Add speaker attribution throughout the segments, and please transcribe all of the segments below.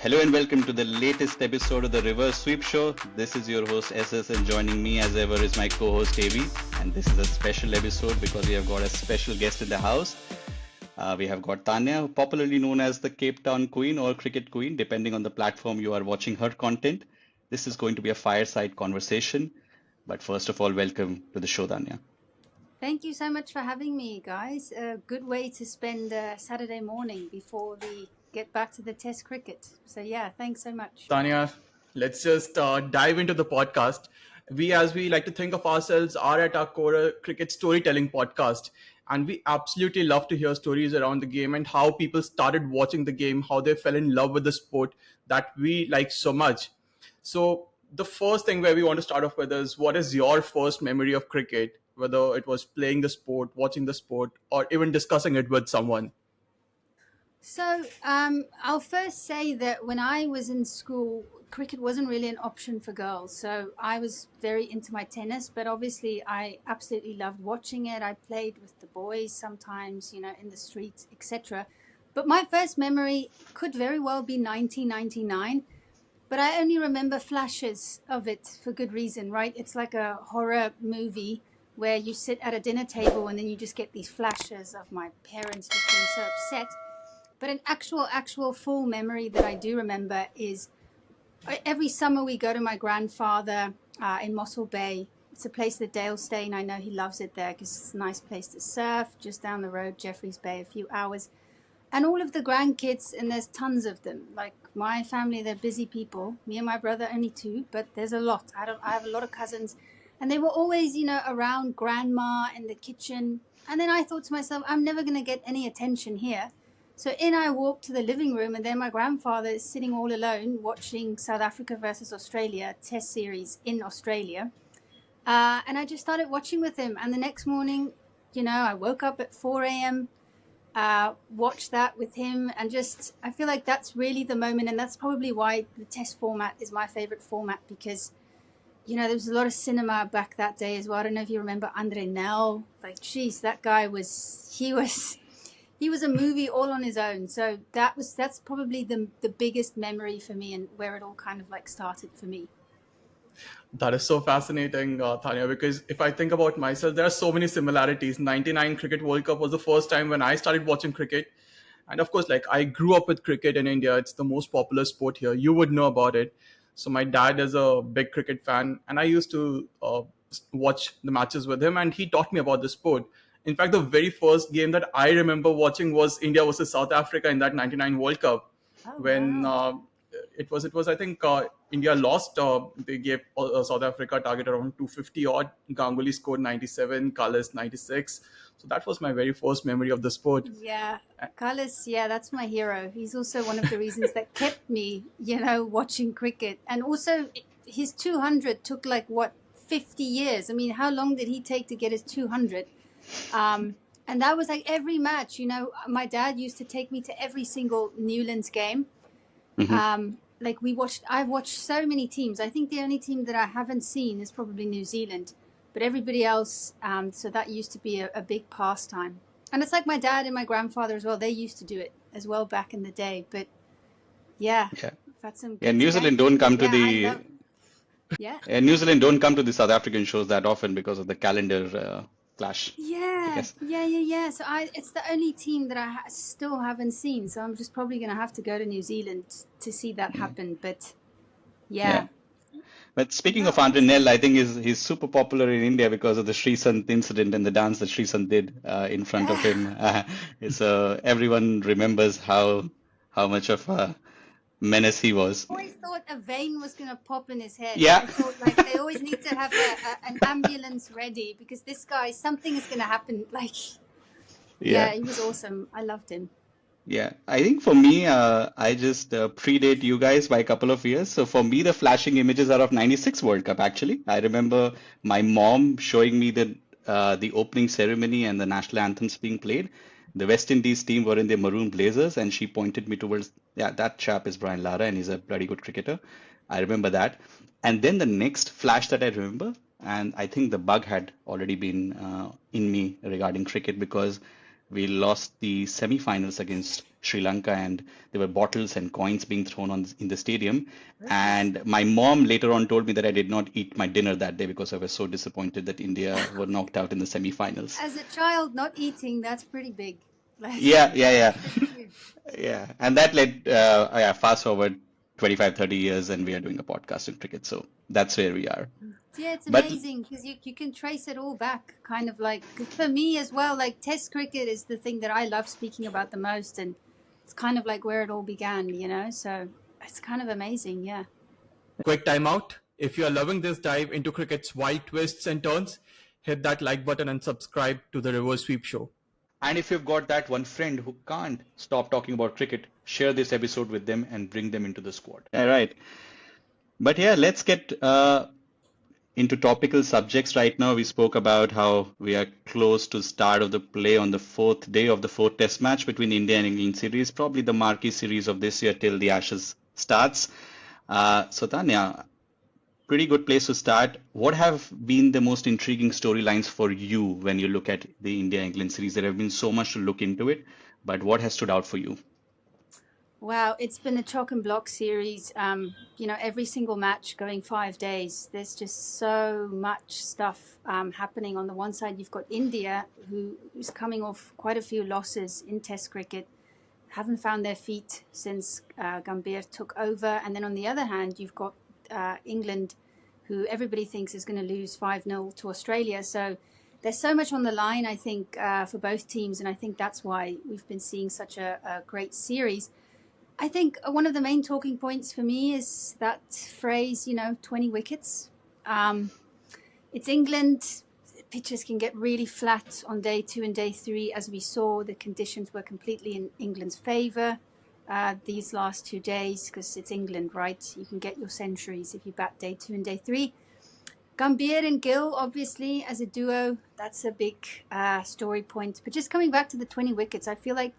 Speaker 1: Hello and welcome to the latest episode of the Reverse Sweep Show. This is your host SS, and joining me as ever is my co-host AB. And this is a special episode because we have got a special guest in the house. We have got Thanja, popularly known as the Cape Town Queen or Cricket Queen, depending on the platform you are watching her content. This is going to be a fireside conversation. But first of all, welcome to the show, Thanja.
Speaker 2: Thank you so much for having me, guys. A good way to spend Saturday morning before we get back to the Test cricket. So yeah, thanks so much.
Speaker 3: Tanya, let's just dive into the podcast. We, as we like to think of ourselves, are at our core a cricket storytelling podcast. And we absolutely love to hear stories around the game and how people started watching the game, how they fell in love with the sport that we like so much. So, the first thing where we want to start off with is what is your first memory of cricket, whether it was playing the sport, watching the sport, or even discussing it with someone?
Speaker 2: So I'll first say that when I was in school, cricket wasn't really an option for girls. So I was very into my tennis, but obviously I absolutely loved watching it. I played with the boys sometimes, in the streets, etc. But my first memory could very well be 1999. But I only remember flashes of it for good reason, right? It's like a horror movie where you sit at a dinner table and then you just get these flashes of my parents just being so upset. But an actual full memory that I do remember is every summer we go to my grandfather in Mossel Bay. It's a place that Dale stay, and I know he loves it there because it's a nice place to surf, just down the road, Jeffreys Bay, a few hours. And all of the grandkids, and there's tons of them. Like my family, they're busy people. Me and my brother, only two, but there's a lot. I have a lot of cousins. And they were always, around grandma in the kitchen. And then I thought to myself, I'm never going to get any attention here. So in I walked to the living room, and then my grandfather is sitting all alone watching South Africa versus Australia Test series in Australia. And I just started watching with him. And the next morning, I woke up at 4 a.m., watched that with him, and just I feel like that's really the moment. And that's probably why the Test format is my favorite format, because there was a lot of cinema back that day as well. I don't know if you remember Andre Nel. Like, geez, that guy he was a movie all on his own. So that's probably the biggest memory for me, and where it all kind of like started for me.
Speaker 3: That is so fascinating, Thanya, because if I think about myself, there are so many similarities. 99 Cricket World Cup was the first time when I started watching cricket. And of course, like I grew up with cricket in India. It's the most popular sport here. You would know about it. So my dad is a big cricket fan, and I used to watch the matches with him, and he taught me about the sport. In fact, the very first game that I remember watching was India versus South Africa in that 99 World Cup.
Speaker 2: Oh,
Speaker 3: When
Speaker 2: wow.
Speaker 3: it was I think India lost. They gave South Africa a target around 250 odd. Ganguly scored 97, Kallis 96. So that was my very first memory of the sport.
Speaker 2: Yeah, Carlos, yeah, that's my hero. He's also one of the reasons that kept me, watching cricket. And also, his 200 took 50 years. I mean, how long did he take to get his 200? And that was like every match. My dad used to take me to every single Newlands game.
Speaker 1: Mm-hmm.
Speaker 2: I've watched so many teams. I think the only team that I haven't seen is probably New Zealand, but everybody else. So that used to be a big pastime. And it's like my dad and my grandfather as well. They used to do it as well back in the day. But yeah,
Speaker 1: Yeah.
Speaker 2: that's some
Speaker 1: Yeah,
Speaker 2: good
Speaker 1: New Zealand
Speaker 2: Skanky.
Speaker 1: don't come to
Speaker 2: Yeah,
Speaker 1: the
Speaker 2: yeah.
Speaker 1: New Zealand don't come to the South African shows that often because of the calendar clash, I
Speaker 2: Yeah,
Speaker 1: guess.
Speaker 2: yeah. So it's the only team that I still haven't seen. So I'm just probably going to have to go to New Zealand to see that happen. But
Speaker 1: Yeah.
Speaker 2: yeah,
Speaker 1: But speaking
Speaker 2: no,
Speaker 1: of Andre
Speaker 2: awesome.
Speaker 1: Nell, I think he's super popular in India because of the Sri Sant incident and the dance that Sri Sant did in front of him. So everyone remembers how much of a menace he was.
Speaker 2: Always thought a vein was going to pop in his head.
Speaker 1: Yeah,
Speaker 2: I thought they always need to have an ambulance ready because this guy, something is going to happen.
Speaker 1: yeah.
Speaker 2: Yeah, he was awesome. I loved him.
Speaker 1: Yeah, I think for me, I just predate you guys by a couple of years. So for me, the flashing images are of '96 World Cup, actually. I remember my mom showing me the opening ceremony and the national anthems being played. The West Indies team were in their maroon blazers, and she pointed me towards, yeah, that chap is Brian Lara, and he's a bloody good cricketer. I remember that. And then the next flash that I remember, and I think the bug had already been in me regarding cricket because we lost the semi-finals against Sri Lanka, and there were bottles and coins being thrown on in the stadium.
Speaker 2: Goodness.
Speaker 1: And my mom later on told me that I did not eat my dinner that day because I was so disappointed that India were knocked out in the semi-finals.
Speaker 2: As a child, not eating, that's pretty big. Like,
Speaker 1: Yeah, yeah, yeah.
Speaker 2: that's huge.
Speaker 1: Yeah, and that led, yeah, fast forward 25, 30 years, and we are doing a podcast in cricket. So that's where we are.
Speaker 2: Yeah, it's
Speaker 1: But
Speaker 2: amazing because you can trace it all back, kind of like, 'cause for me as well, like Test cricket is the thing that I love speaking about the most, and it's kind of like where it all began, you know? So it's kind of amazing, yeah.
Speaker 3: Quick timeout. If you are loving this dive into cricket's wild twists and turns, hit that like button and subscribe to the Reverse Sweep Show.
Speaker 1: and if you've got that one friend who can't stop talking about cricket, share this episode with them and bring them into the squad. All right. But yeah, let's get into topical subjects right now. We spoke about how we are close to start of the play on the fourth day of the fourth test match between India and England series, probably the marquee series of this year till the Ashes starts. So Tanya, pretty good place to start. What have been the most intriguing storylines for you when you look at the India-England series? There have been so much to look into it, but what has stood out for you?
Speaker 2: Wow, it's been a chock and block series. You know, every single match going 5 days. There's just so much stuff happening. On the one side, you've got India, who is coming off quite a few losses in Test cricket, haven't found their feet since Gambhir took over. And then on the other hand, you've got England, who everybody thinks is going to lose 5-0 to Australia. So there's so much on the line, I think, for both teams. And I think that's why we've been seeing such a great series. I think one of the main talking points for me is that phrase, you know, 20 wickets. It's England. Pitches can get really flat on day 2 and day 3. As we saw, the conditions were completely in England's favour these last 2 days because it's England, right? You can get your centuries if you bat day 2 and day 3. Gambhir and Gill, obviously, as a duo, that's a big story point. But just coming back to the 20 wickets, I feel like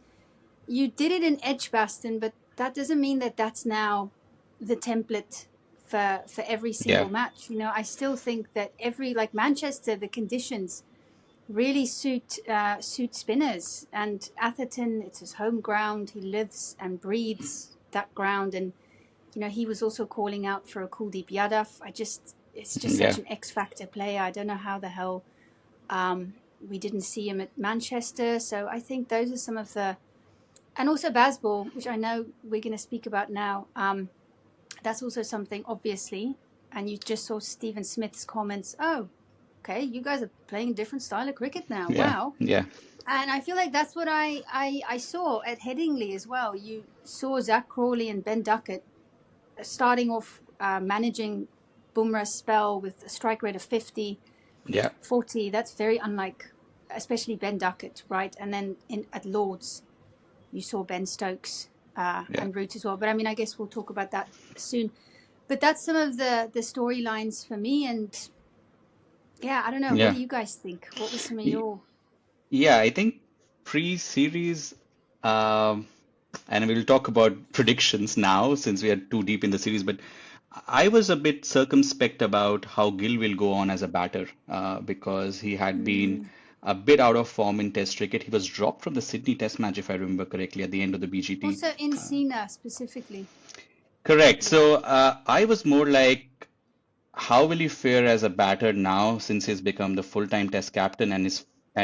Speaker 2: you did it in Edgbaston, but that doesn't mean that that's now the template for every single match. You know, I still think that like Manchester, the conditions really suit spinners. And Atherton, it's his home ground. He lives and breathes that ground. And, you know, he was also calling out for a Kuldeep Yadav. It's just such an X-factor player. I don't know how the hell we didn't see him at Manchester. So I think those are some of the... And also Bazball, which I know we're going to speak about now. That's also something, obviously. And you just saw Stephen Smith's comments. Oh, okay, you guys are playing a different style of cricket now.
Speaker 1: Yeah.
Speaker 2: Wow.
Speaker 1: Yeah.
Speaker 2: And I feel like that's what I saw at Headingley as well. You saw Zach Crawley and Ben Duckett starting off managing Bumrah's spell with a strike rate of 50, 40. That's very unlike, especially Ben Duckett, right? And then at Lord's, you saw Ben Stokes and Root as well. But I mean, I guess we'll talk about that soon. But that's some of the storylines for me. And yeah, I don't know. What do you guys think? What was some of your...
Speaker 1: Yeah, I think pre-series, and we'll talk about predictions now since we are too deep in the series, but I was a bit circumspect about how Gill will go on as a batter because he had been a bit out of form in Test cricket. He was dropped from the Sydney Test match, if I remember correctly, at the end of the BGT.
Speaker 2: Also in Sina specifically.
Speaker 1: Correct. So I was more like, how will he fare as a batter now since he's become the full-time Test captain and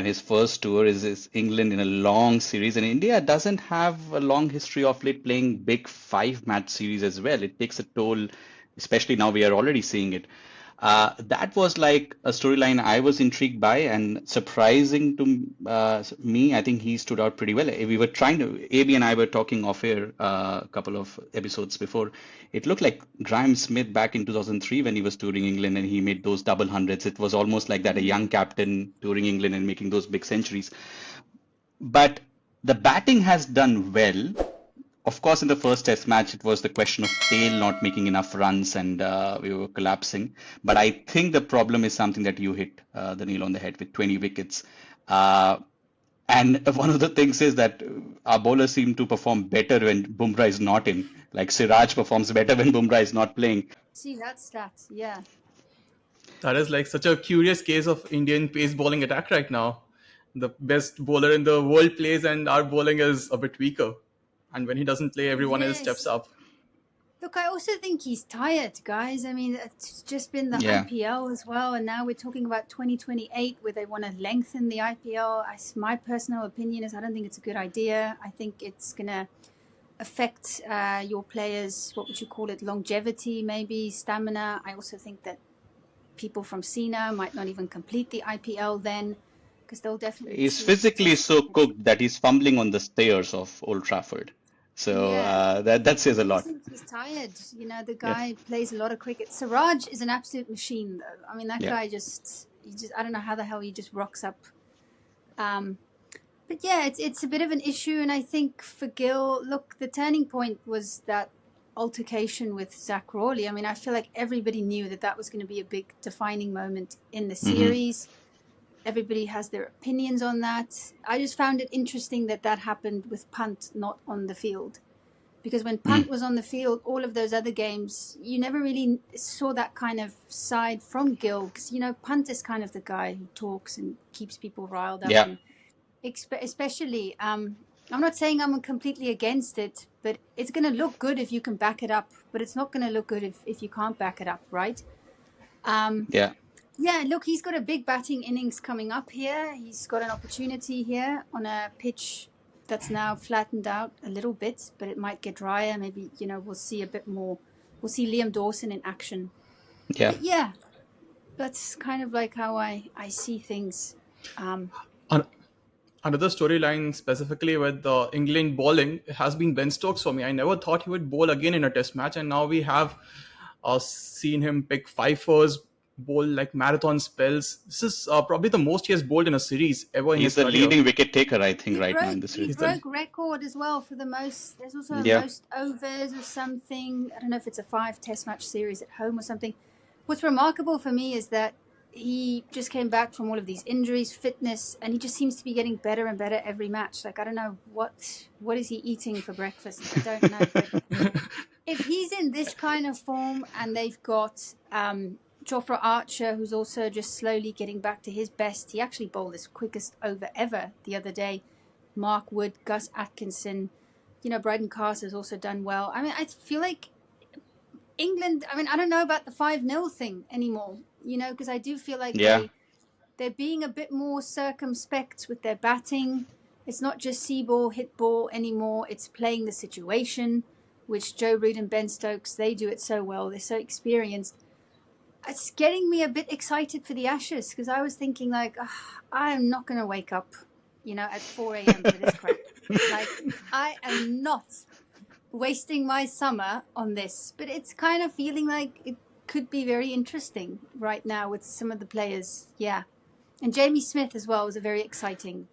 Speaker 1: his first tour is England in a long series, and India doesn't have a long history of late playing big 5-match series as well. It takes a toll, especially now we are already seeing it. That was like a storyline I was intrigued by, and surprising to me, I think he stood out pretty well. We were AB and I were talking off air a couple of episodes before. It looked like Graham Smith back in 2003 when he was touring England and he made those double hundreds. It was almost like that, a young captain touring England and making those big centuries. But the batting has done well. Of course, in the first test match, it was the question of tail not making enough runs and we were collapsing. But I think the problem is something that you hit the nail on the head with 20 wickets. And one of the things is that our bowlers seem to perform better when Bumrah is not in. Like Siraj performs better when Bumrah is not playing.
Speaker 2: See that stat, yeah.
Speaker 3: That is like such a curious case of Indian pace bowling attack right now. The best bowler in the world plays and our bowling is a bit weaker. And when he doesn't play, everyone else steps
Speaker 2: Yes.
Speaker 3: up.
Speaker 2: Look, I also think he's tired, guys. I mean, it's just been the
Speaker 1: Yeah.
Speaker 2: IPL as well, and now we're talking about 2028 where they want to lengthen the IPL. My personal opinion is I don't think it's a good idea. I think it's going to affect your players, what would you call it, longevity, maybe, stamina. I also think that people from Cena might not even complete the IPL then because they'll definitely
Speaker 1: He's
Speaker 2: choose
Speaker 1: physically
Speaker 2: Test
Speaker 1: so
Speaker 2: cricket.
Speaker 1: cooked that he's fumbling on the stairs of Old Trafford. So
Speaker 2: Yeah.
Speaker 1: that says a
Speaker 2: I just
Speaker 1: lot.
Speaker 2: think he's tired. You know, the
Speaker 1: Yeah.
Speaker 2: guy plays a lot of cricket. Siraj is an absolute machine, though. I mean, that
Speaker 1: Yeah.
Speaker 2: guy I don't know how the hell he just rocks up. But yeah, it's a bit of an issue. And I think for Gill, look, the turning point was that altercation with Zach Rawley. I mean, I feel like everybody knew that was going to be a big defining moment in the series. Everybody has their opinions on that. I just found it interesting that happened with Punt not on the field. Because when Punt was on the field, all of those other games, you never really saw that kind of side from Gill. Because, you know, Punt is kind of the guy who talks and keeps people riled up.
Speaker 1: Yeah.
Speaker 2: And especially, I'm not saying I'm completely against it, but it's going to look good if you can back it up. But it's not going to look good if you can't back it up, right?
Speaker 1: Yeah.
Speaker 2: Yeah, look, he's got a big batting innings coming up here. He's got an opportunity here on a pitch that's now flattened out a little bit, but it might get drier. Maybe, you know, we'll see a bit more. We'll see Liam Dawson in action.
Speaker 1: Yeah.
Speaker 2: But yeah, that's kind of like how I see things.
Speaker 3: An- Another storyline specifically with the England bowling has been Ben Stokes for me. I never thought he would bowl again in a test match, and now we have seen him pick fifers, bowl like marathon spells. This is probably the most he has bowled in a series ever in
Speaker 1: He's
Speaker 3: his
Speaker 1: the
Speaker 3: career.
Speaker 1: leading wicket taker, I think, right now in the
Speaker 2: He
Speaker 1: series.
Speaker 3: He's the
Speaker 2: broke record as well for the most. There's also a
Speaker 1: Yeah.
Speaker 2: most overs or something. I don't know if it's a 5 test match series at home or something. What's remarkable for me is that he just came back from all of these injuries, fitness, and he just seems to be getting better and better every match. Like, I don't know what is he eating for breakfast. I don't know. But if he's in this kind of form, and they've got Jofra Archer, who's also just slowly getting back to his best. He actually bowled his quickest over ever the other day. Mark Wood, Gus Atkinson, you know, Bryden Carter's also done well. I mean, I feel like England, I mean, I don't know about the 5-0 thing anymore, you know, because I do feel like
Speaker 1: Yeah.
Speaker 2: they're being a bit more circumspect with their batting. It's not just see ball, hit ball anymore. It's playing the situation, which Joe Root and Ben Stokes, they do it so well. They're so experienced. It's getting me a bit excited for the Ashes because I was thinking like, I am not going to wake up, you know, at 4 a.m. for this crap. Like, I am not wasting my summer on this. But it's kind of feeling like it could be very interesting right now with some of the players. Yeah. And Jamie Smith as well was a very exciting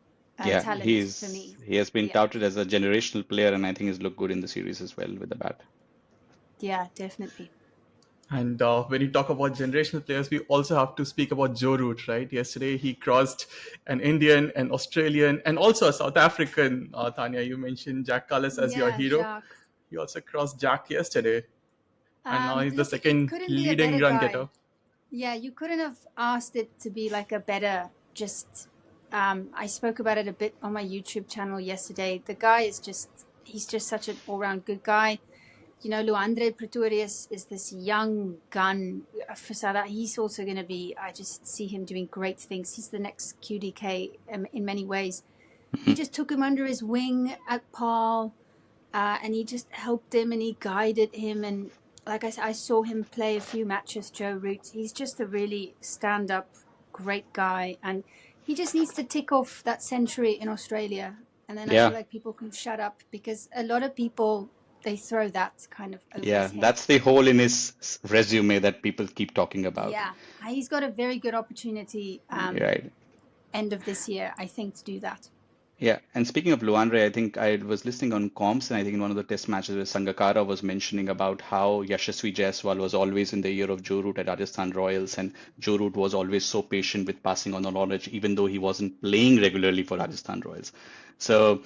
Speaker 1: Yeah.
Speaker 2: talent for me.
Speaker 1: He has been
Speaker 2: Yeah.
Speaker 1: touted as a generational player, and I think he's looked good in the series as well with the bat.
Speaker 2: Yeah, definitely.
Speaker 3: And when you talk about generational players, we also have to speak about Joe Root, right? Yesterday, he crossed an Indian, an Australian, and also a South African. Thanja, you mentioned Jack Cullis as your
Speaker 2: Yeah,
Speaker 3: hero.
Speaker 2: Jacques.
Speaker 3: He also crossed Jack yesterday. And now he's the
Speaker 2: Look, it
Speaker 3: second
Speaker 2: couldn't be a
Speaker 3: leading
Speaker 2: better
Speaker 3: run
Speaker 2: guy.
Speaker 3: getter.
Speaker 2: Yeah, you couldn't have asked it to be like a better just I spoke about it a bit on my YouTube channel yesterday. The guy is he's just such an all-round good guy. You know, Luandre Pretorius is this young gun for South Africa. He's also going to be, I just see him doing great things. He's the next QDK in many ways. He just took him under his wing at Paarl and he just helped him and he guided him. And like I said, I saw him play a few matches, Joe Root. He's just a really stand-up, great guy. And he just needs to tick off that century in Australia. And then I
Speaker 1: Yeah.
Speaker 2: feel like people can shut up because a lot of people, they throw that kind of over
Speaker 1: Yeah.
Speaker 2: his head.
Speaker 1: That's the hole in his resume that people keep talking about.
Speaker 2: Yeah, he's got a very good opportunity
Speaker 1: Right.
Speaker 2: end of this year, I think, to do that.
Speaker 1: Yeah, and speaking of Luandre, I think I was listening on comms, and I think in one of the test matches where Sangakkara was mentioning about how Yashasvi Jaiswal was always in the ear of Joe Root at Rajasthan Royals, and Joe Root was always so patient with passing on the knowledge, even though he wasn't playing regularly for Rajasthan Royals. So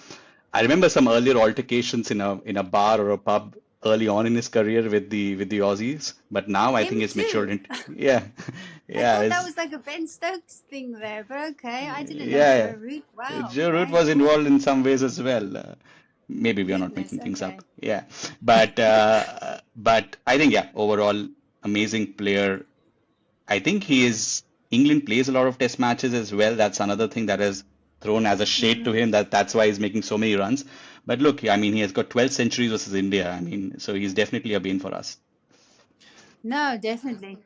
Speaker 1: I remember some earlier altercations in a bar or a pub early on in his career with the Aussies, but now I
Speaker 2: Him
Speaker 1: think it's
Speaker 2: too.
Speaker 1: matured into yeah,
Speaker 2: I
Speaker 1: yeah,
Speaker 2: thought that
Speaker 1: it's-
Speaker 2: was like a Ben Stokes thing there, but okay. I didn't know
Speaker 1: yeah,
Speaker 2: Joe Root. Wow.
Speaker 1: Joe Root
Speaker 2: okay,
Speaker 1: was
Speaker 2: cool.
Speaker 1: involved in some ways as well. Maybe we are not
Speaker 2: Goodness,
Speaker 1: making things up.
Speaker 2: okay.
Speaker 1: Yeah, but I think yeah, overall amazing player. I think he is. England plays a lot of test matches as well. That's another thing that has thrown as a shade to him. That's why he's making so many runs. But look, I mean, he has got 12 centuries versus India. I mean, so he's definitely a bane for us.
Speaker 2: No, definitely.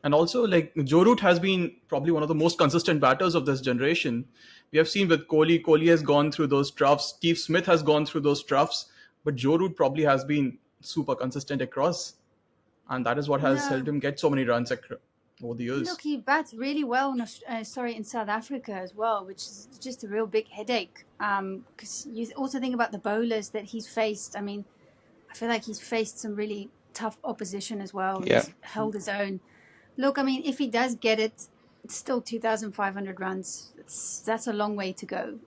Speaker 3: And also, like Joe Root has been probably one of the most consistent batters of this generation. We have seen with Kohli, Kohli has gone through those troughs. Steve Smith has gone through those troughs, but Joe Root probably has been super consistent across, and that is what has helped
Speaker 2: No,
Speaker 3: him get so many runs over the
Speaker 2: look,
Speaker 3: years.
Speaker 2: he bats really well in in South Africa as well, which is just a real big headache. Because you also think about the bowlers that he's faced. I mean, I feel like he's faced some really tough opposition as well.
Speaker 1: Yeah,
Speaker 2: He's held his own. Look, I mean, if he does get it, it's still 2,500 runs. That's a long way to go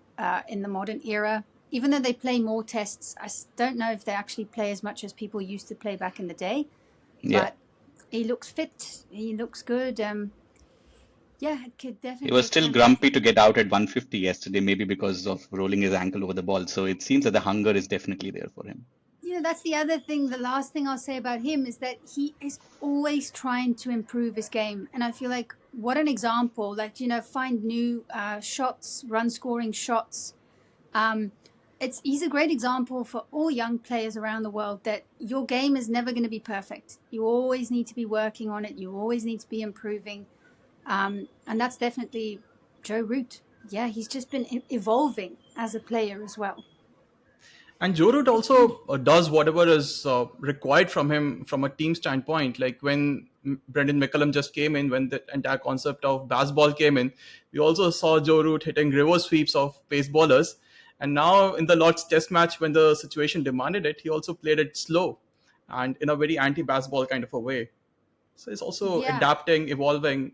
Speaker 2: in the modern era. Even though they play more tests, don't know if they actually play as much as people used to play back in the day.
Speaker 1: yeah.
Speaker 2: But he looks fit. He looks good. Yeah, it could
Speaker 1: He
Speaker 2: definitely
Speaker 1: was
Speaker 2: a
Speaker 1: still
Speaker 2: candidate.
Speaker 1: grumpy to get out at 150 yesterday, maybe because of rolling his ankle over the ball. So it seems that the hunger is definitely there for him.
Speaker 2: You know, that's the other thing. The last thing I'll say about him is that he is always trying to improve his game. And I feel like what an example, like, you know, find new shots, run scoring shots. He's a great example for all young players around the world that your game is never going to be perfect. You always need to be working on it. You always need to be improving. And that's definitely Joe Root. Yeah, he's just been evolving as a player as well.
Speaker 3: And Joe Root also does whatever is required from him from a team standpoint. Like when Brendan McCullum just came in, when the entire concept of baseball came in, we also saw Joe Root hitting reverse sweeps of pace bowlers. And now in the Lord's Test match, when the situation demanded it, he also played it slow and in a very anti-baseball kind of a way. So he's also
Speaker 2: Yeah,
Speaker 3: adapting, evolving.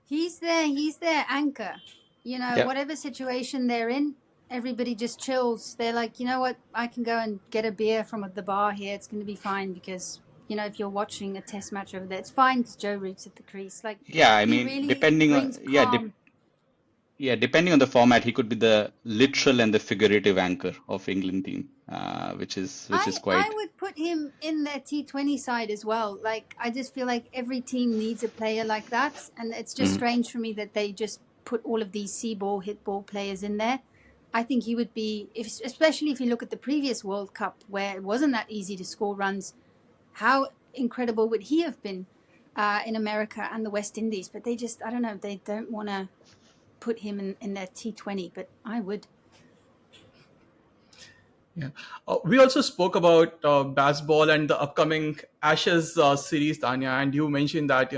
Speaker 2: he's their anchor. You know,
Speaker 1: Yeah.
Speaker 2: whatever situation they're in, everybody just chills. They're like, you know what, I can go and get a beer from the bar here. It's going to be fine because, you know, if you're watching a test match over there, it's fine because Joe Root's at the crease. Like,
Speaker 1: Yeah, I
Speaker 2: he
Speaker 1: mean,
Speaker 2: really brings calm.
Speaker 1: depending on the format, he could be the literal and the figurative anchor of England team, which is
Speaker 2: I
Speaker 1: quite.
Speaker 2: would put him in their T20 side as well. Like, I just feel like every team needs a player like that. And it's just
Speaker 1: Mhm.
Speaker 2: strange for me that they just put all of these see ball, hit ball players in there. I think he would be, especially if you look at the previous World Cup where it wasn't that easy to score runs, how incredible would he have been in America and the West Indies? But they just, I don't know, they don't want to put him in their T20, but I would.
Speaker 3: Yeah. We also spoke about baseball and the upcoming Ashes series, Tanya, and you mentioned that,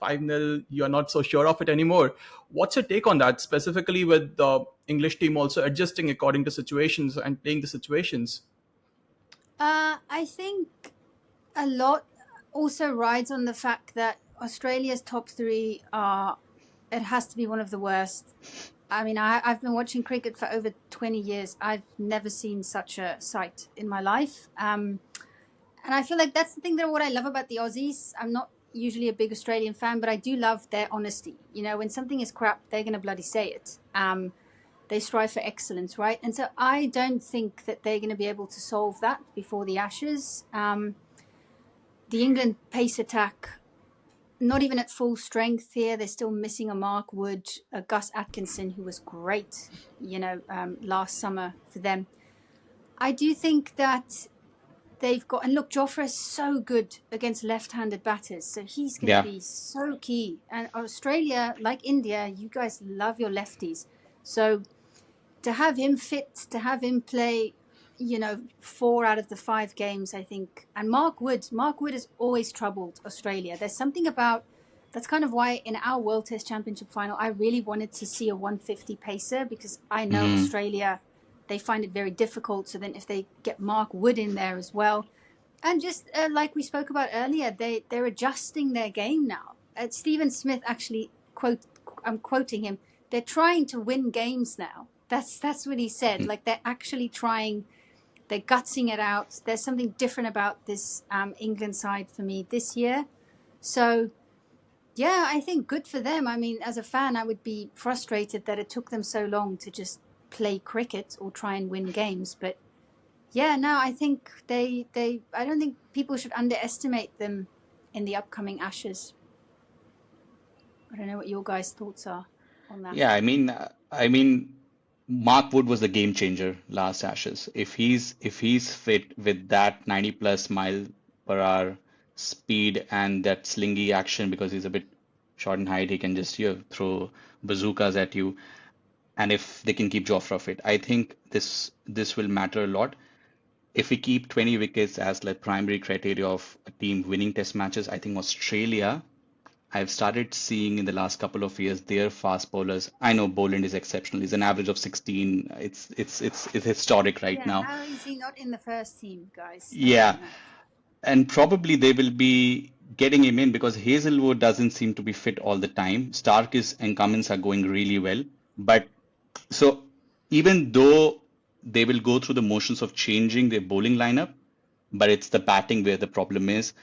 Speaker 3: 5-0, you're not so sure of it anymore. What's your take on that, specifically with the English team also adjusting according to situations and playing the situations?
Speaker 2: I think a lot also rides on the fact that Australia's top three are, it has to be one of the worst. I mean, I've been watching cricket for over 20 years. I've never seen such a sight in my life. And I feel like that's the thing that what I love about the Aussies. I'm not usually a big Australian fan, but I do love their honesty. You know, when something is crap, they're going to bloody say it. They strive for excellence, right? And so I don't think that they're going to be able to solve that before the Ashes. The England pace attack, not even at full strength here. They're still missing a Mark Wood, a Gus Atkinson, who was great, last summer for them. I do think that they've got, and look, Jofra's so good against left-handed batters, so he's going to
Speaker 1: Yeah,
Speaker 2: be so key. And Australia, like India, you guys love your lefties. So to have him fit, to have him play, 4 out of the 5 games, I think. And Mark Wood has always troubled Australia. There's something about, that's kind of why in our World Test Championship final, I really wanted to see a 150 pacer because I know
Speaker 1: hmm
Speaker 2: Australia, they find it very difficult. So then if they get Mark Wood in there as well, and just like we spoke about earlier, they're adjusting their game now. Stephen Smith actually I'm quoting him. They're trying to win games now. That's what he said. Like they're actually trying. They're gutsing it out. There's something different about this England side for me this year. So, yeah, I think good for them. I mean, as a fan, I would be frustrated that it took them so long to just play cricket or try and win games. But yeah, no, I think I don't think people should underestimate them in the upcoming Ashes. I don't know what your guys' thoughts are on that.
Speaker 1: Yeah, I mean, Mark Wood was the game changer last Ashes. If he's fit with that 90 plus mile per hour speed and that slingy action, because he's a bit short in height, he can just throw bazookas at you. And if they can keep Jofra fit, I think this will matter a lot. If we keep 20 wickets as like primary criteria of a team winning test matches, I think Australia, I've started seeing in the last couple of years their fast bowlers. I know Boland is exceptional. He's an average of 16. It's historic right
Speaker 2: Yeah,
Speaker 1: now.
Speaker 2: how is he not in the first team, guys? I
Speaker 1: Yeah,
Speaker 2: don't know.
Speaker 1: and probably they will be getting him in because Hazelwood doesn't seem to be fit all the time. Stark and Cummins are going really well, but so even though they will go through the motions of changing their bowling lineup, but it's the batting where the problem is.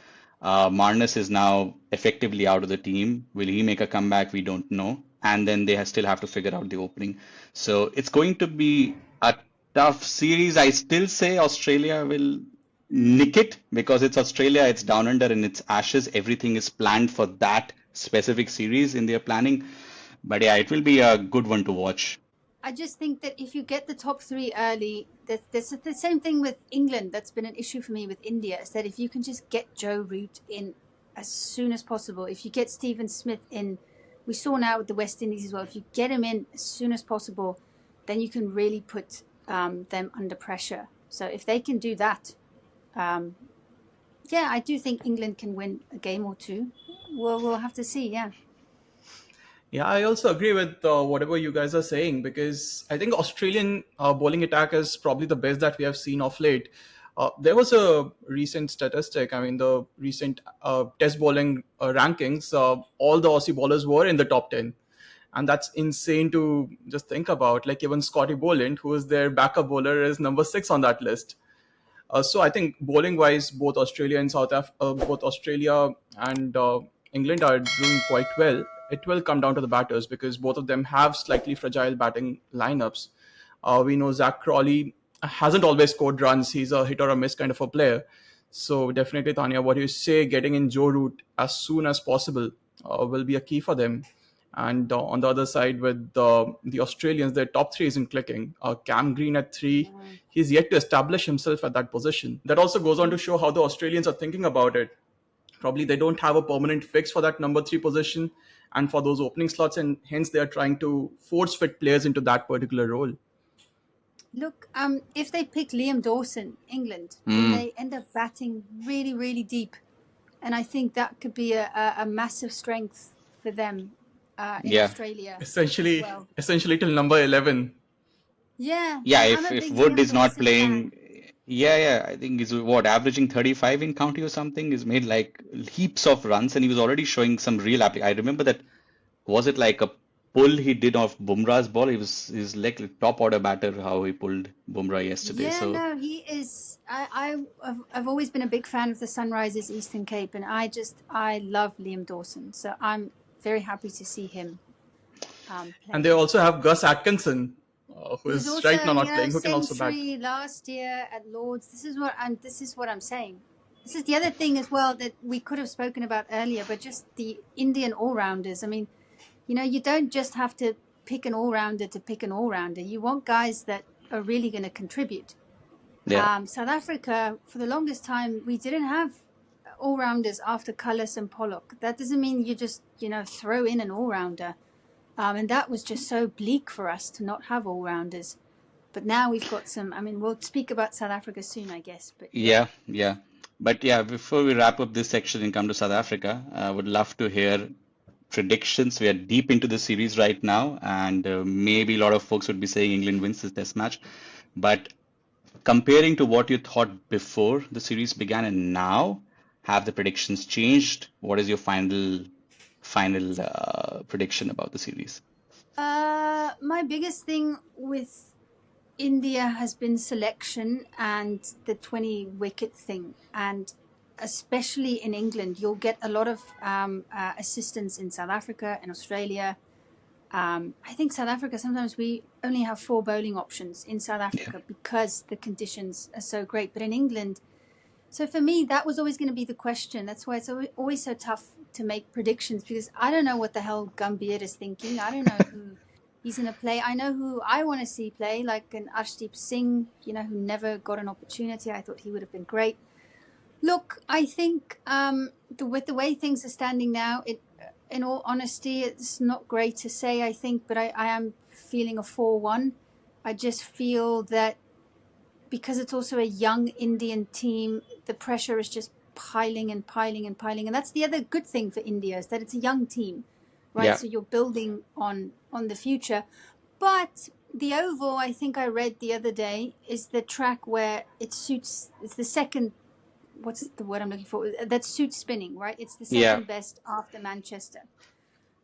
Speaker 1: Marnus is now effectively out of the team. Will he make a comeback? We don't know. And then they still have to figure out the opening. So it's going to be a tough series. I still say Australia will nick it because it's Australia, it's down under and it's Ashes. Everything is planned for that specific series in their planning. But yeah, it will be a good one to watch.
Speaker 2: I just think that if you get the top three early, there's the same thing with England. That's been an issue for me with India, is that if you can just get Joe Root in as soon as possible, if you get Stephen Smith in, we saw now with the West Indies as well, if you get him in as soon as possible, then you can really put them under pressure. So if they can do that, yeah, I do think England can win a game or two. We'll have to see, yeah.
Speaker 3: Yeah, I also agree with whatever you guys are saying because I think Australian bowling attack is probably the best that we have seen of late. There was a recent statistic. I mean, the recent Test bowling rankings. All the Aussie bowlers were in the top 10, and that's insane to just think about. Like even Scotty Boland, who is their backup bowler, is number 6 on that list. So I think bowling wise, both Australia and England are doing quite well. It will come down to the batters because both of them have slightly fragile batting lineups. We know Zach Crawley hasn't always scored runs. He's a hit or a miss kind of a player. So definitely, Tanya, what you say, getting in Joe Root as soon as possible will be a key for them. And on the other side, with the Australians, their top three isn't clicking. Cam Green at 3, he's yet to establish himself at that position. That also goes on to show how the Australians are thinking about it. Probably they don't have a permanent fix for that number 3 position and for those opening slots, and hence they are trying to force fit players into that particular role.
Speaker 2: Look, if they pick Liam Dawson, England, then they end up batting really, really deep. And I think that could be a massive strength for them in
Speaker 1: Yeah.
Speaker 2: Australia.
Speaker 3: Essentially,
Speaker 2: as well.
Speaker 3: essentially till number 11.
Speaker 2: Yeah.
Speaker 1: Yeah,
Speaker 2: I'm a
Speaker 1: if
Speaker 2: big
Speaker 1: Wood
Speaker 2: Liam
Speaker 1: is not
Speaker 2: Dawson
Speaker 1: playing,
Speaker 2: fan.
Speaker 1: yeah, I think he's averaging 35 in county or something. He's made like heaps of runs and he was already showing some real I remember that, was it like a pull he did off Bumrah's ball? He's like a top order batter how he pulled Bumrah yesterday.
Speaker 2: Yeah,
Speaker 1: So
Speaker 2: no, he is. I've always been a big fan of the Sunrisers Eastern Cape, and I love Liam Dawson. So I'm very happy to see him play.
Speaker 3: And they also have Gus Atkinson, who
Speaker 2: Who's
Speaker 3: is
Speaker 2: also,
Speaker 3: right now not playing, who can also bat.
Speaker 2: century last year at Lords. This is what I'm saying. This is the other thing as well that we could have spoken about earlier, but just the Indian all-rounders. I mean, you don't just have to pick an all-rounder to pick an all-rounder. You want guys that are really going to contribute.
Speaker 1: yeah,
Speaker 2: South Africa, for the longest time, we didn't have all-rounders after Cullis and Pollock. That doesn't mean you just, throw in an all-rounder. And that was just so bleak for us to not have all-rounders. But now we've got some, we'll speak about South Africa soon, I guess. But
Speaker 1: yeah. But yeah, before we wrap up this section and come to South Africa, I would love to hear predictions. We are deep into the series right now, and maybe a lot of folks would be saying England wins this test match. But comparing to what you thought before the series began and now, have the predictions changed? What is your final prediction about the series?
Speaker 2: my biggest thing with India has been selection and the 20 wicket thing. And especially in England, you'll get a lot of assistance in South Africa and Australia. I think South Africa, sometimes we only have 4 bowling options in South
Speaker 1: Yeah.
Speaker 2: Africa because the conditions are so great. But in England, so for me, that was always going to be the question. That's why it's always so tough to make predictions, because I don't know what the hell Gambhir is thinking. I don't know who he's going to play. I know who I want to see play, like an Arshdeep Singh, who never got an opportunity. I thought he would have been great. Look, I think with the way things are standing now, in all honesty, it's not great to say, I think, but I am feeling a 4-1. I just feel that because it's also a young Indian team, the pressure is just piling and piling and piling. And that's the other good thing for India, is that it's a young team, right?
Speaker 1: Yeah.
Speaker 2: So you're building on the future. But the Oval, I think I read the other day, is the track where it's the second, what's the word I'm looking for? That suits spinning, right? It's the
Speaker 1: Yeah.
Speaker 2: second best after Manchester.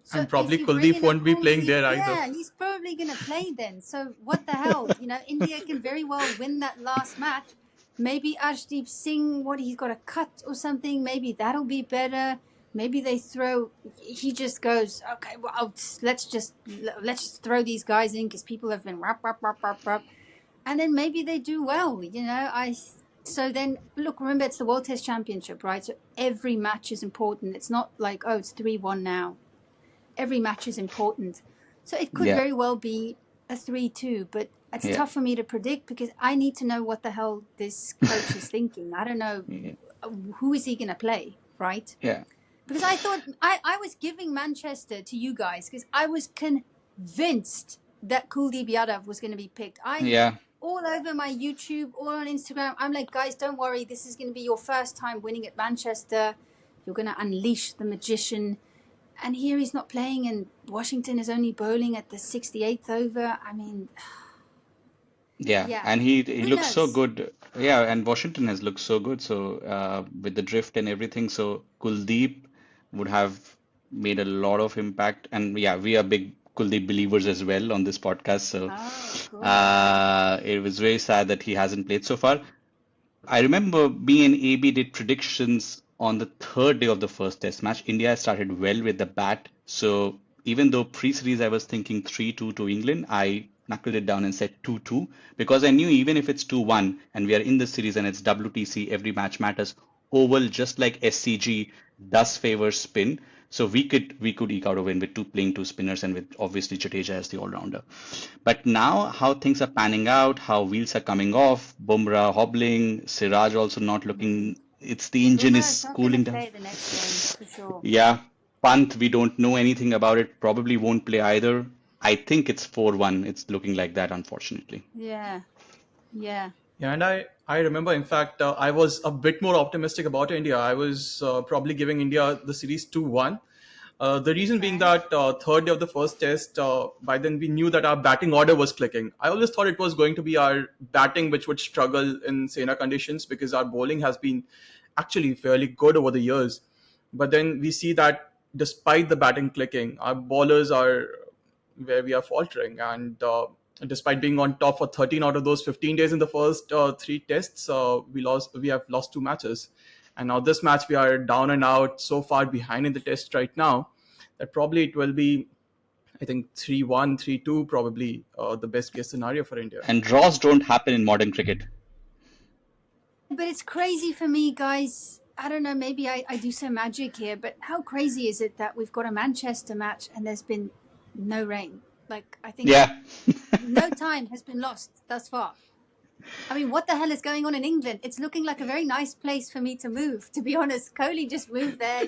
Speaker 2: So
Speaker 3: And
Speaker 2: if
Speaker 3: probably
Speaker 2: you bring
Speaker 3: Kuldeep
Speaker 2: in a
Speaker 3: won't be playing
Speaker 2: Kuldeep,
Speaker 3: there either.
Speaker 2: yeah, he's probably going to play then. So what the hell? India can very well win that last match. Maybe Arshdeep Singh, he's got a cut or something. Maybe that'll be better. Maybe he just goes, okay, well, let's just throw these guys in because people have been rap, rap, rap, rap, rap. And then maybe they do well, So then, look, remember, it's the World Test Championship, right? So every match is important. It's not like, oh, it's 3-1 now. Every match is important. So it could
Speaker 1: Yeah.
Speaker 2: very well be a 3-2, but it's
Speaker 1: Yeah.
Speaker 2: tough for me to predict because I need to know what the hell this coach is thinking. I don't know
Speaker 1: Yeah.
Speaker 2: who is he going to play, right?
Speaker 1: Yeah.
Speaker 2: Because I thought I was giving Manchester to you guys because I was convinced that Kuldeep Yadav was going to be picked.
Speaker 1: Yeah.
Speaker 2: All over my YouTube, all on Instagram, I'm like, guys, don't worry. This is going to be your first time winning at Manchester. You're going to unleash the magician. And here he's not playing, and Washington is only bowling at the 68th over. I mean,
Speaker 1: Yeah.
Speaker 2: yeah,
Speaker 1: And he
Speaker 2: who
Speaker 1: looks so
Speaker 2: knows?
Speaker 1: good. Yeah, and Washington has looked so good. So with the drift and everything, so Kuldeep would have made a lot of impact. And yeah, we are big Kuldeep believers as well on this podcast. So
Speaker 2: Oh, cool.
Speaker 1: it was very sad that he hasn't played so far. I remember me and AB did predictions on the third day of the first test match. India started well with the bat. So even though pre-series I was thinking 3-2 to England, I knuckled it down and said 2-2 because I knew even if it's 2-1 and we are in the series and it's WTC, every match matters. Oval, just like SCG, does favor spin. So we could eke out a win with playing two spinners and with obviously Jadeja as the all-rounder. But now how things are panning out, how wheels are coming off, Bumrah hobbling, Siraj also not looking, it's the engine
Speaker 2: Boomerang's
Speaker 1: is
Speaker 2: not going to
Speaker 1: cooling down.
Speaker 2: play the next game for sure.
Speaker 1: Yeah, Pant, we don't know anything about it, probably won't play either. I think it's 4-1. It's looking like that, unfortunately.
Speaker 2: Yeah, yeah.
Speaker 3: Yeah, and I remember, in fact, I was a bit more optimistic about India. I was probably giving India the series 2-1. The reason being
Speaker 2: Okay.
Speaker 3: that third day of the first test, by then we knew that our batting order was clicking. I always thought it was going to be our batting which would struggle in Sena conditions because our bowling has been actually fairly good over the years. But then we see that despite the batting clicking, our bowlers are where we are faltering. And despite being on top for 13 out of those 15 days in the first three tests, we have lost two matches. And now this match, we are down and out, so far behind in the test right now that probably it will be, I think, 3-1, 3-2, probably the best case scenario for India.
Speaker 1: And draws don't happen in modern cricket.
Speaker 2: But it's crazy for me, guys. I don't know, maybe I do some magic here, but how crazy is it that we've got a Manchester match and there's been no rain? Like, I think
Speaker 1: Yeah.
Speaker 2: no time has been lost thus far. I mean, what the hell is going on in England? It's looking like a very nice place for me to move, to be honest. Kohli just moved there,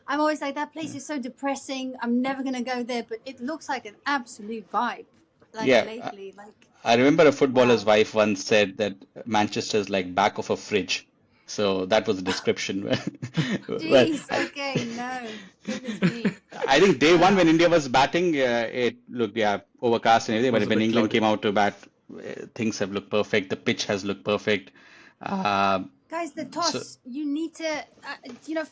Speaker 2: I'm always like, that place is so depressing. I'm never going to go there, but it looks like an absolute vibe, like
Speaker 1: Yeah.
Speaker 2: lately. Like,
Speaker 1: I remember a footballer's
Speaker 2: wow.
Speaker 1: wife once said that Manchester is like back of a fridge. So that was the description. Well,
Speaker 2: Jeez, okay, no. Goodness me.
Speaker 1: I think day one when
Speaker 2: Wow.
Speaker 1: India was batting, it looked, yeah, overcast and everything.
Speaker 3: It was
Speaker 1: But
Speaker 3: a
Speaker 1: when
Speaker 3: bit
Speaker 1: England
Speaker 3: cloudy.
Speaker 1: came out to bat, things have looked perfect. The pitch has looked perfect. Uh,
Speaker 2: Guys, the
Speaker 1: so
Speaker 2: toss, you need to,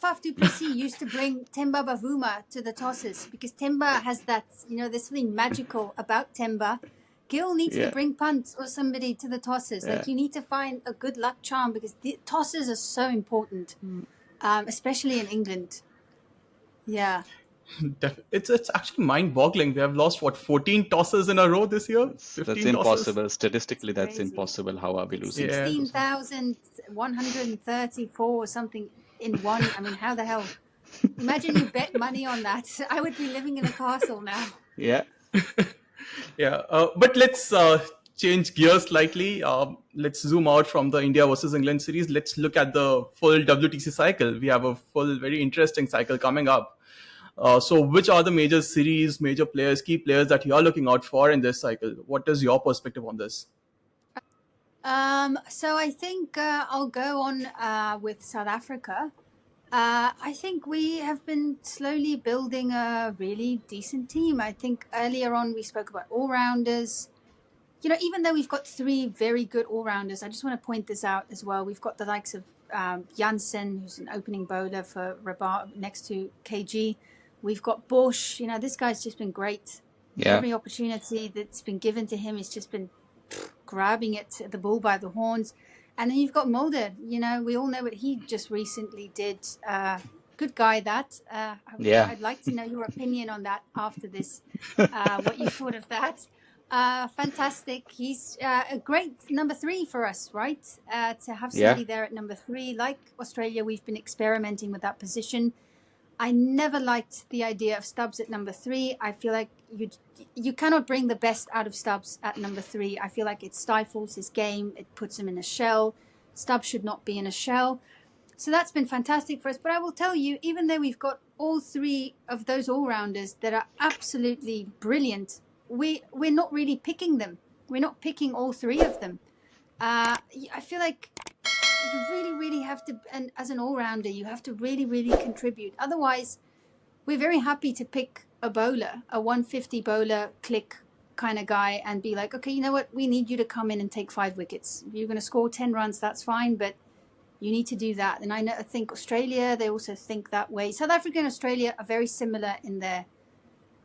Speaker 2: Faf du Plessis used to bring Temba Bavuma to the tosses because Temba has that, there's something magical about Temba. Gill needs to
Speaker 1: yeah,
Speaker 2: bring Punt or somebody to the tosses.
Speaker 1: yeah.
Speaker 2: Like, you need to find a good luck charm because the tosses are so important, especially in England. Yeah.
Speaker 3: It's actually mind-boggling. We have lost what 14 tosses in a row this year,
Speaker 1: That's
Speaker 3: 15 tosses.
Speaker 1: impossible.
Speaker 2: It's
Speaker 1: Statistically, that's
Speaker 2: crazy.
Speaker 1: impossible. How are we
Speaker 2: It's
Speaker 1: losing
Speaker 3: Yeah.
Speaker 1: those ones?
Speaker 2: 16,134 or something in one. I mean, how the hell? Imagine you bet money on that. I would be living in a castle now.
Speaker 1: Yeah,
Speaker 3: Yeah, but let's change gears slightly. Let's zoom out from the India versus England series. Let's look at the full WTC cycle. We have a full, very interesting cycle coming up. So, which are the major series, major players, key players that you are looking out for in this cycle? What is your perspective on this?
Speaker 2: So I think I'll go on with South Africa. I think we have been slowly building a really decent team. I think earlier on we spoke about all rounders. You know, even though we've got three very good all rounders, I just want to point this out as well. We've got the likes of Janssen, who's an opening bowler for Rabat next to KG. We've got Bosch. You know, this guy's just been great.
Speaker 1: yeah,
Speaker 2: Every opportunity that's been given to him, he's just been grabbing it, the bull by the horns. And then you've got Mulder. You know, we all know what he just recently did. Good guy, that.
Speaker 1: yeah,
Speaker 2: I'd like to know your opinion on that after this, what you thought of that. Fantastic. He's a great number three for us, right? To have
Speaker 1: yeah,
Speaker 2: somebody there at number three. Like Australia, we've been experimenting with that position. I never liked the idea of Stubbs at number three. I feel like you cannot bring the best out of Stubbs at number three. I feel like it stifles his game. It puts him in a shell. Stubbs should not be in a shell. So that's been fantastic for us. But I will tell you, even though we've got all three of those all-rounders that are absolutely brilliant, we're not really picking them. We're not picking all three of them. I feel like you really, really have to, and as an all-rounder, you have to really, really contribute. Otherwise, we're very happy to pick a bowler, a 150 bowler click kind of guy, and be like, okay, you know what? We need you to come in and take 5 wickets. If you're going to score 10 runs, that's fine, but you need to do that. And I think Australia, they also think that way. South Africa and Australia are very similar in their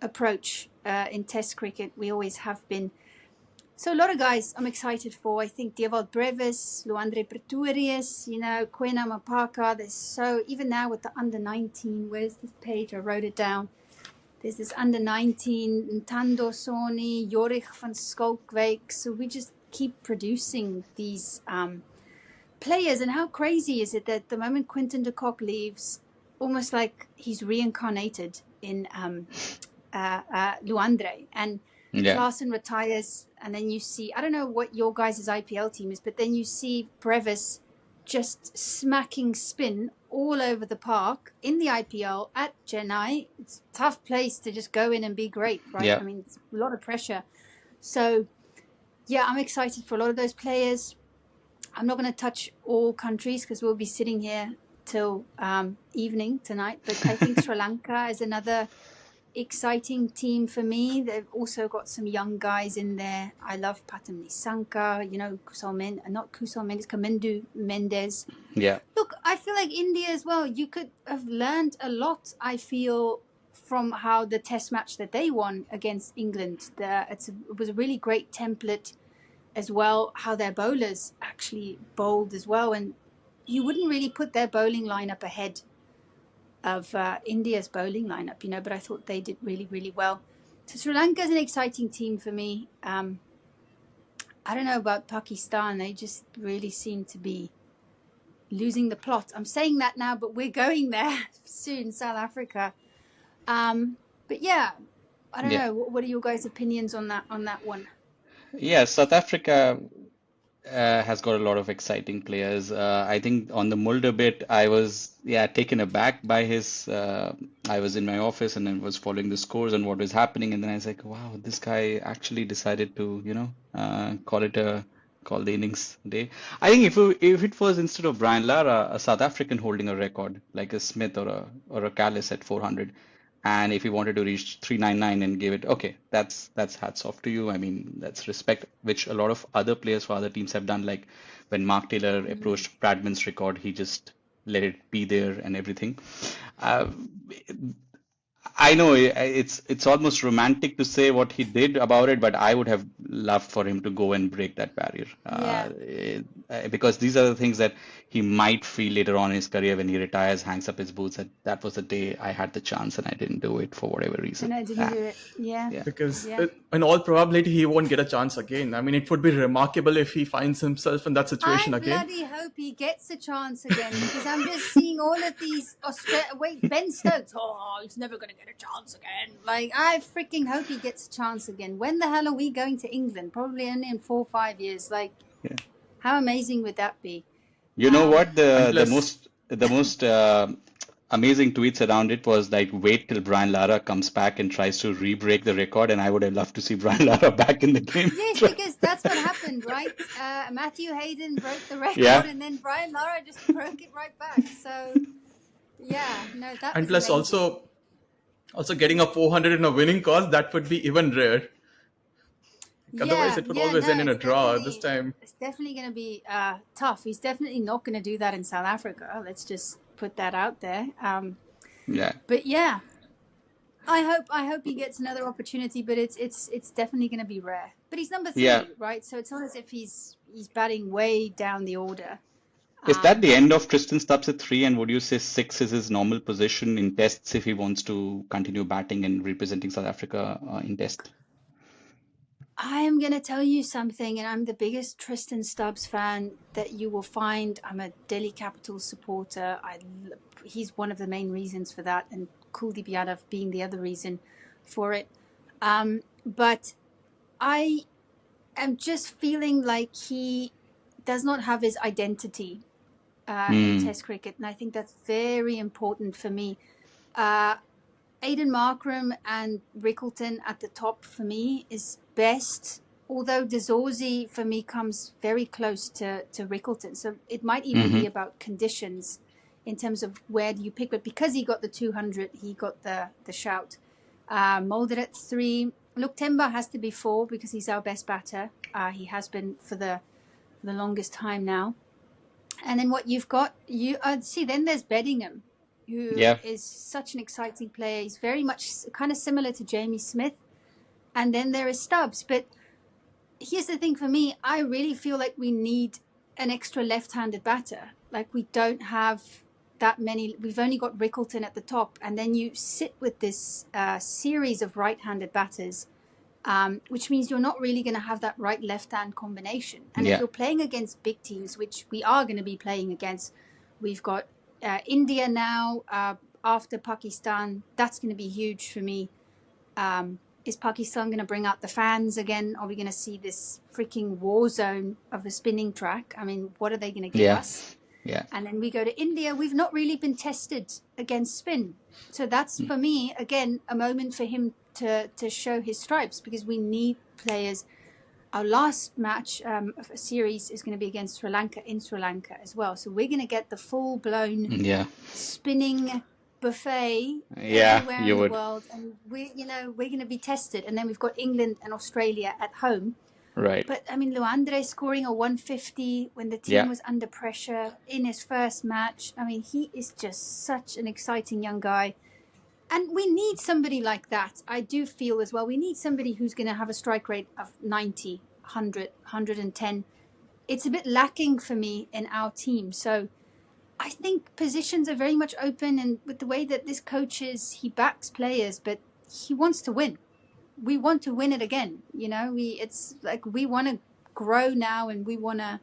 Speaker 2: approach in Test cricket. We always have been. So a lot of guys I'm excited for. I think Dewald Brevis, Luandre Pretorius, you know, Kwena Mapaka. There's so, even now with the under 19, where's this page? I wrote it down. There's this under 19, Ntando Soni, Jorich van Skalkwyk. So we just keep producing these players. And how crazy is it that the moment Quinton de Kock leaves, almost like he's reincarnated in Luandre. And
Speaker 1: yeah,
Speaker 2: Klaasen retires, and then you see, I don't know what your guys' IPL team is, but then you see Brevis just smacking spin all over the park in the IPL at Chennai. It's a tough place to just go in and be great, right?
Speaker 1: yeah.
Speaker 2: I mean, it's a lot of pressure. So, yeah, I'm excited for a lot of those players. I'm not going to touch all countries because we'll be sitting here till evening tonight, but I think Sri Lanka is another exciting team for me. They've also got some young guys in there. I love Patam Nisanka, you know, not Kusal Mendes, Kamendu Mendes.
Speaker 1: Yeah,
Speaker 2: Look, I feel like India as well, you could have learned a lot, I feel, from how the test match that they won against England. It was a really great template as well, how their bowlers actually bowled as well. And you wouldn't really put their bowling lineup ahead of India's bowling lineup, you know, but I thought they did really, really well. So Sri Lanka is an exciting team for me. I don't know about Pakistan. They just really seem to be losing the plot. I'm saying that now, but we're going there soon, South Africa. But yeah, I don't
Speaker 1: yeah,
Speaker 2: know. What are your guys' opinions on that one?
Speaker 1: yeah. South Africa has got a lot of exciting players. I think on the Mulder bit, I was taken aback by his. I was in my office and I was following the scores and what was happening, and then I was like, wow, this guy actually decided to, call the innings day. I think if it was instead of Brian Lara, a South African holding a record like a Smith or a Callis at 400. And if he wanted to reach 399 and give it, okay, that's hats off to you. I mean, that's respect, which a lot of other players for other teams have done. Like when Mark Taylor approached Bradman's record, he just let it be there and everything. Uh, I know it's almost romantic to say what he did about it, but I would have loved for him to go and break that barrier.
Speaker 2: Yeah.
Speaker 1: Because these are the things that he might feel later on in his career when he retires, hangs up his boots. That was the day I had the chance and I didn't do it for whatever reason.
Speaker 2: And I didn't do it. Yeah.
Speaker 1: Yeah.
Speaker 3: Because
Speaker 2: Yeah.
Speaker 3: in all probability he won't get a chance again. I mean, it would be remarkable if he finds himself in that situation
Speaker 2: I
Speaker 3: again.
Speaker 2: bloody hope he gets a chance again because I'm just seeing all of these Wait, Ben Stokes. Oh, he's never going to get a chance again. Like, I freaking hope he gets a chance again. When the hell are we going to England? Probably only in 4 or 5 years. Like,
Speaker 1: Yeah.
Speaker 2: how amazing would that be?
Speaker 1: You know what?
Speaker 3: And
Speaker 1: The
Speaker 3: plus,
Speaker 1: most amazing tweets around it was like, wait till Brian Lara comes back and tries to re-break the record, and I would have loved to see Brian Lara back in the game.
Speaker 2: Yes, because that's what happened, right? Matthew Hayden broke the record,
Speaker 1: Yeah.
Speaker 2: and then Brian Lara just broke it right back. So, yeah, no, that
Speaker 3: and
Speaker 2: was
Speaker 3: plus
Speaker 2: amazing.
Speaker 3: also getting a 400 in a winning cause, that would be even rare. Otherwise,
Speaker 2: Yeah,
Speaker 3: it would
Speaker 2: yeah,
Speaker 3: always
Speaker 2: no,
Speaker 3: end in a draw. This time,
Speaker 2: it's definitely going to be tough. He's definitely not going to do that in South Africa. Let's just put that out there.
Speaker 1: Yeah.
Speaker 2: But yeah, I hope he gets another opportunity. But it's definitely going to be rare. But he's number 3,
Speaker 1: Yeah.
Speaker 2: right? So it's not as if he's batting way down the order.
Speaker 1: Is that the end of Tristan Stubbs at 3? And would you say 6 is his normal position in tests if he wants to continue batting and representing South Africa in test?
Speaker 2: I am going to tell you something, and I'm the biggest Tristan Stubbs fan that you will find. I'm a Delhi Capitals supporter. He's one of the main reasons for that, and Kuldeep Yadav being the other reason for it. But I am just feeling like he does not have his identity in Test cricket, and I think that's very important for me. Aiden Markram and Rickleton at the top for me is best, although Dezorzi for me comes very close to Rickleton. So it might even be about conditions in terms of where do you pick. But because he got the 200, he got the shout. Mulder at 3. Luke Temba has to be 4 because he's our best batter. He has been for the longest time now. And then what you've got, then there's Beddingham, who is such an exciting player. He's very much kind of similar to Jamie Smith. And then there is Stubbs. But here's the thing for me, I really feel like we need an extra left-handed batter. Like we don't have that many. We've only got Rickleton at the top. And then you sit with this series of right-handed batters, which means you're not really going to have that right-left-hand combination. And if you're playing against big teams, which we are going to be playing against, we've got India now, after Pakistan. That's going to be huge for me. Is Pakistan going to bring out the fans again? Are we going to see this freaking war zone of a spinning track? I mean, what are they going to give us?
Speaker 1: Yeah.
Speaker 2: And then we go to India. We've not really been tested against spin. So that's, for me, again, a moment for him to show his stripes, because we need players. Our last match of a series is going to be against Sri Lanka in Sri Lanka as well. So we're going to get the full-blown spinning buffet everywhere in the world, and we're going to be tested. And then we've got England and Australia at home.
Speaker 1: Right.
Speaker 2: But I mean, Luandre scoring a 150 when the team was under pressure in his first match. I mean, he is just such an exciting young guy. And we need somebody like that. I do feel as well. We need somebody who's going to have a strike rate of 90, 100, 110. It's a bit lacking for me in our team. So I think positions are very much open. And with the way that this coach is, he backs players, but he wants to win. We want to win it again. It's like we want to grow now, and we want to.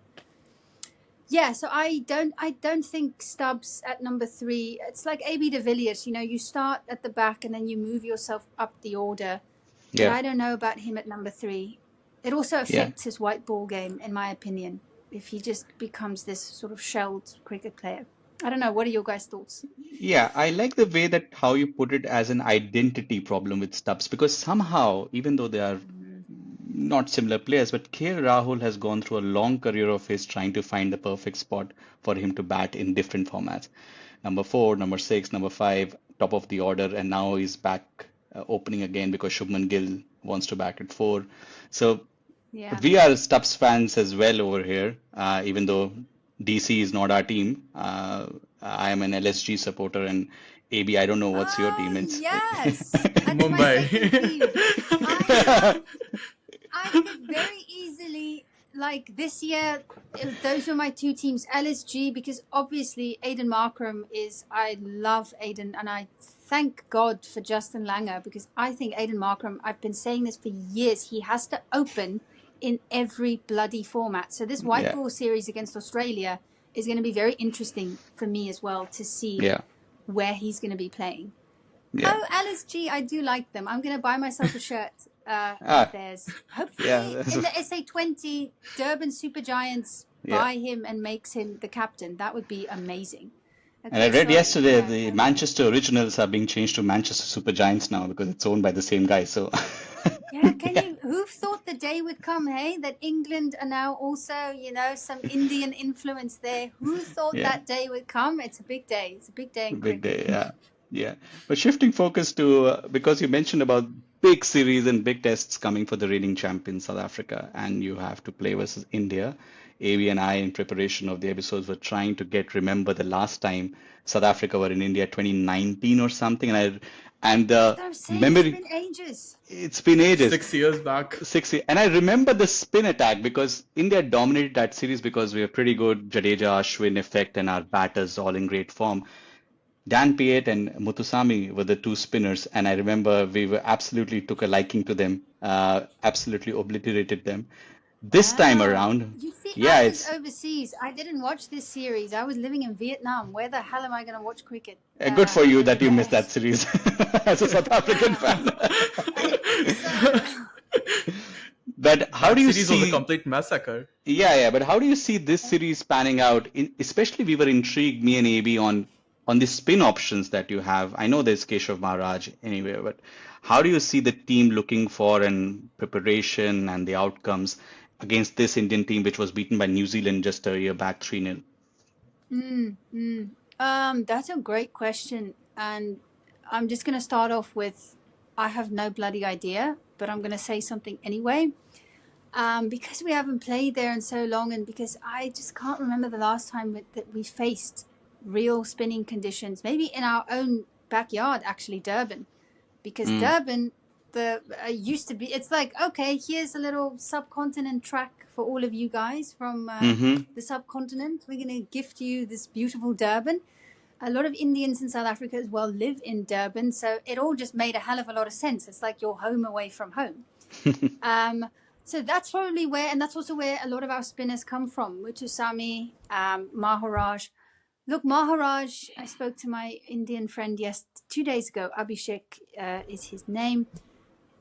Speaker 2: Yeah, so I don't think Stubbs at number 3. It's like AB de Villiers. You start at the back and then you move yourself up the order. But I don't know about him at number 3. It also affects his white ball game, in my opinion, if he just becomes this sort of shelled cricket player. I don't know. What are your guys' thoughts?
Speaker 1: Yeah, I like the way that how you put it as an identity problem with Stubbs, because somehow, even though they are not similar players, but KL Rahul has gone through a long career of his trying to find the perfect spot for him to bat in different formats. Number 4, number 6, number 5, top of the order, and now he's back opening again because Shubman Gill wants to bat at 4. So we are Stubbs fans as well over here, even though DC is not our team. I am an LSG supporter, and AB, I don't know what's your team.
Speaker 2: Oh,
Speaker 1: It's
Speaker 2: yes. That's my
Speaker 3: Mumbai.
Speaker 2: second team. I could very easily, like this year, those were my two teams, LSG, because obviously Aiden Markram I love Aiden, and I thank God for Justin Langer, because I think Aiden Markram, I've been saying this for years, he has to open in every bloody format. So this white
Speaker 1: yeah,
Speaker 2: ball series against Australia is going to be very interesting for me as well to see
Speaker 1: yeah,
Speaker 2: where he's going to be playing.
Speaker 1: yeah.
Speaker 2: Oh, LSG, I do like them. I'm going to buy myself a shirt of
Speaker 1: Ah,
Speaker 2: theirs. Hopefully,
Speaker 1: yeah.
Speaker 2: in the SA20, Durban Super Giants
Speaker 1: Yeah.
Speaker 2: buy him and makes him the captain. That would be amazing.
Speaker 1: And I
Speaker 2: Okay,
Speaker 1: read
Speaker 2: sorry.
Speaker 1: yesterday
Speaker 2: Yeah,
Speaker 1: the
Speaker 2: carry on.
Speaker 1: Manchester Originals are being changed to Manchester Super Giants now because it's owned by the same guy. So,
Speaker 2: Yeah,
Speaker 1: yeah,
Speaker 2: who thought the day would come, hey, that England are now also, some Indian influence there? Who thought
Speaker 1: yeah,
Speaker 2: that day would come? It's a big day. It's a big day in
Speaker 1: big
Speaker 2: cricket.
Speaker 1: day. Yeah, yeah. But shifting focus to because you mentioned about big series and big tests coming for the reigning champion South Africa, and you have to play versus India. Avi and I, in preparation of the episodes, were trying to remember the last time South Africa were in India, 2019 or something, and
Speaker 2: That's
Speaker 1: the
Speaker 2: what I'm saying. It's
Speaker 1: memory.
Speaker 2: been ages.
Speaker 1: It's been ages.
Speaker 3: 6 years back.
Speaker 1: 60. And I remember the spin attack because India dominated that series because we were pretty good. Jadeja, Ashwin effect, and our batters all in great form. Dan Piet and Muthusamy were the two spinners, and I remember we were absolutely took a liking to them, absolutely obliterated them. This time
Speaker 2: Wow.
Speaker 1: around,
Speaker 2: You see,
Speaker 1: yeah,
Speaker 2: I was
Speaker 1: it's
Speaker 2: overseas. I didn't watch this series. I was living in Vietnam. Where the hell am I going to watch cricket
Speaker 1: good for you
Speaker 2: over
Speaker 1: that you missed
Speaker 2: there?
Speaker 1: that series as a South African
Speaker 2: Yeah.
Speaker 1: fan.
Speaker 2: So,
Speaker 1: But how do
Speaker 3: That
Speaker 1: you
Speaker 3: series was a
Speaker 1: see?
Speaker 3: complete massacre.
Speaker 1: Yeah. But how do you see this series panning out? Especially, we were intrigued, me and AB, on the spin options that you have. I know there's Keshav Maharaj anyway, but how do you see the team looking for and preparation and the outcomes against this Indian team, which was beaten by New Zealand just a year back, 3-0?
Speaker 2: that's a great question. And I'm just going to start off with, I have no bloody idea, but I'm going to say something anyway. Because we haven't played there in so long, and because I just can't remember the last time that we faced real spinning conditions, maybe in our own backyard, actually, Durban. Because
Speaker 1: Mm,
Speaker 2: Durban, used to be, it's like, okay, here's a little subcontinent track for all of you guys from
Speaker 1: mm-hmm.
Speaker 2: the subcontinent. We're going to gift you this beautiful Durban. A lot of Indians in South Africa as well live in Durban, so it all just made a hell of a lot of sense. It's like your home away from home. So that's probably where, and that's also where a lot of our spinners come from. Muthusamy, Maharaj. Look, Maharaj, I spoke to my Indian friend 2 days ago. Abhishek is his name.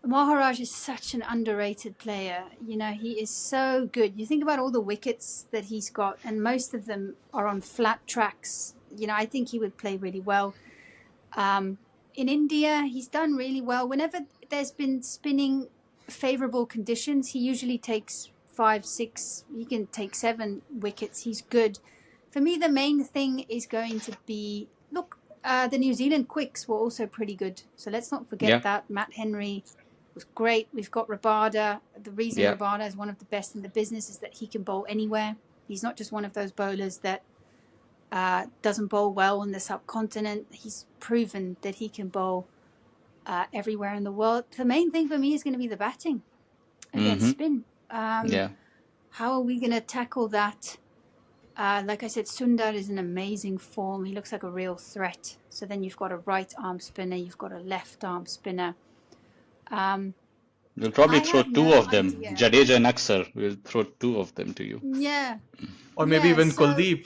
Speaker 2: Maharaj is such an underrated player. He is so good. You think about all the wickets that he's got, and most of them are on flat tracks. I think he would play really well. In India, he's done really well. Whenever there's been spinning favorable conditions, he usually takes 5, 6, he can take 7 wickets. He's good. For me, the main thing is going to be, look, the New Zealand quicks were also pretty good. So let's not forget
Speaker 1: Yeah,
Speaker 2: that. Matt Henry was great. We've got Rabada. The reason
Speaker 1: yeah,
Speaker 2: Rabada is one of the best in the business is that he can bowl anywhere. He's not just one of those bowlers that doesn't bowl well on the subcontinent. He's proven that he can bowl everywhere in the world. The main thing for me is going to be the batting against
Speaker 1: mm-hmm.
Speaker 2: spin.
Speaker 1: Yeah,
Speaker 2: How are we going to tackle that? Like I said, Sundar is in amazing form. He looks like a real threat. So then you've got a right arm spinner, you've got a left arm spinner.
Speaker 1: we'll probably
Speaker 2: I
Speaker 1: throw
Speaker 2: have
Speaker 1: two
Speaker 2: no
Speaker 1: of them.
Speaker 2: idea.
Speaker 1: Jadeja and Aksar. We'll throw two of them to you.
Speaker 2: Yeah,
Speaker 3: Or maybe
Speaker 2: yeah.
Speaker 3: even
Speaker 2: So
Speaker 3: Kuldeep.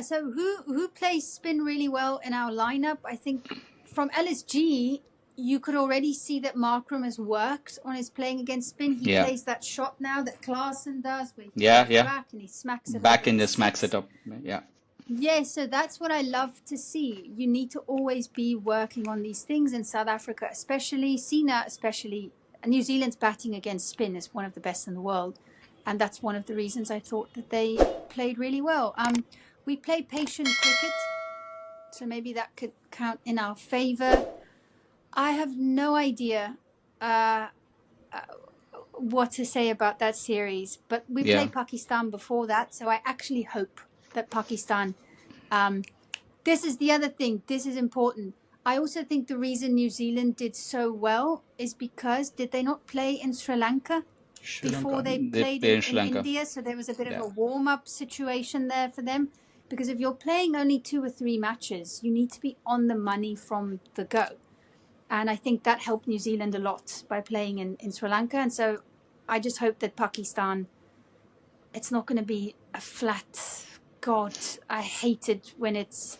Speaker 2: so who plays spin really well in our lineup? I think from LSG, you could already see that Markram has worked on his playing against spin. He
Speaker 1: Yeah,
Speaker 2: plays that shot now that Klaasen does, where he
Speaker 1: yeah,
Speaker 2: goes
Speaker 1: yeah.
Speaker 2: back and he smacks it
Speaker 1: Back
Speaker 2: over
Speaker 1: and
Speaker 2: for
Speaker 1: just smacks
Speaker 2: 6.
Speaker 1: it up. Yeah.
Speaker 2: Yeah, so that's what I love to see. You need to always be working on these things in South Africa, especially Sina, especially New Zealand's batting against spin is one of the best in the world, and that's one of the reasons I thought that they played really well. We play patient cricket, so maybe that could count in our favor. I have no idea what to say about that series, but we
Speaker 1: Yeah.
Speaker 2: played Pakistan before that, so I actually hope that Pakistan This is the other thing. This is important. I also think the reason New Zealand did so well is because did they not play in Sri Lanka
Speaker 3: Sri
Speaker 2: before
Speaker 3: Lanka.
Speaker 2: they
Speaker 1: They
Speaker 2: played
Speaker 1: play in Sri
Speaker 2: in
Speaker 1: Lanka.
Speaker 2: India? So there was a bit of
Speaker 1: Yeah.
Speaker 2: a warm-up situation there for them. Because if you're playing only 2 or 3 matches, you need to be on the money from the go. And I think that helped New Zealand a lot by playing in Sri Lanka. And so I just hope that Pakistan, it's not going to be a flat. God, I hate it when it's.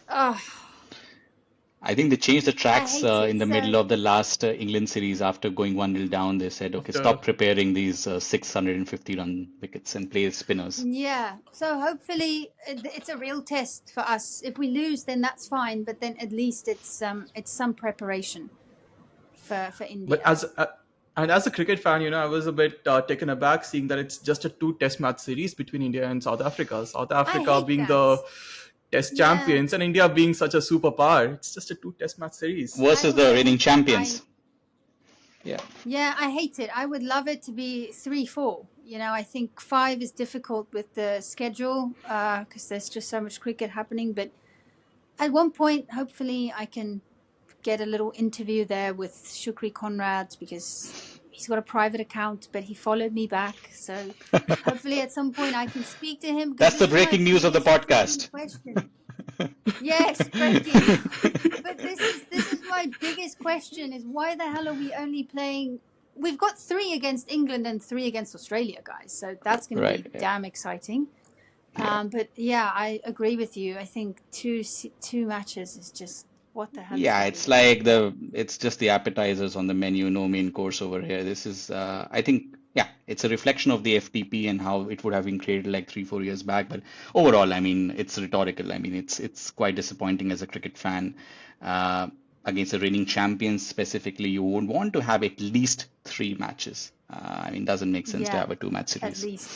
Speaker 1: I think they changed the
Speaker 2: I
Speaker 1: tracks
Speaker 2: hate it.
Speaker 1: in the middle
Speaker 2: So
Speaker 1: of the last England series after going 1-0 down. They said, okay,
Speaker 3: After
Speaker 1: stop preparing these 650 run wickets and play spinners.
Speaker 2: yeah. So hopefully it's a real test for us. If we lose, then that's fine. But then at least it's some preparation for
Speaker 3: But
Speaker 2: India.
Speaker 3: as a cricket fan, I was a bit taken aback seeing that it's just a two Test match series between India and South Africa. South
Speaker 2: I
Speaker 3: Africa
Speaker 2: hate
Speaker 3: being
Speaker 2: that.
Speaker 3: the Test
Speaker 2: Yeah.
Speaker 3: champions and India being such a superpower. It's just a two Test match series.
Speaker 2: I
Speaker 1: Versus the
Speaker 2: also
Speaker 1: reigning
Speaker 2: hate that.
Speaker 1: champions. Yeah.
Speaker 2: Yeah, I hate it. I would love it to be 3-4. I think 5 is difficult with the schedule because there's just so much cricket happening. But at one point, hopefully, I can get a little interview there with Shukri Conrad because he's got a private account, but he followed me back. So hopefully, at some point, I can speak to him because
Speaker 1: That's the
Speaker 2: this is my
Speaker 1: breaking news of the
Speaker 2: biggest cricket
Speaker 1: podcast.
Speaker 2: question. Yes, breaking. But this is my biggest question: is why the hell are we only playing? We've got 3 against England and 3 against Australia, guys. So that's going to
Speaker 1: Right.
Speaker 2: be
Speaker 1: Yeah.
Speaker 2: damn exciting.
Speaker 1: Yeah.
Speaker 2: But yeah, I agree with you. I think two matches is just what the hell is
Speaker 1: Yeah,
Speaker 2: going
Speaker 1: it's
Speaker 2: on?
Speaker 1: like it's just the appetizers on the menu, no main course over here. This is, I think, yeah, it's a reflection of the FTP and how it would have been created like 3, 4 years back. But overall, I mean, it's rhetorical. I mean, it's quite disappointing as a cricket fan. Uh, Against the reigning champions specifically, you would want to have at least 3 matches. I mean, doesn't make sense to
Speaker 2: Yeah,
Speaker 1: have a 2 match
Speaker 2: at
Speaker 1: series.
Speaker 2: least.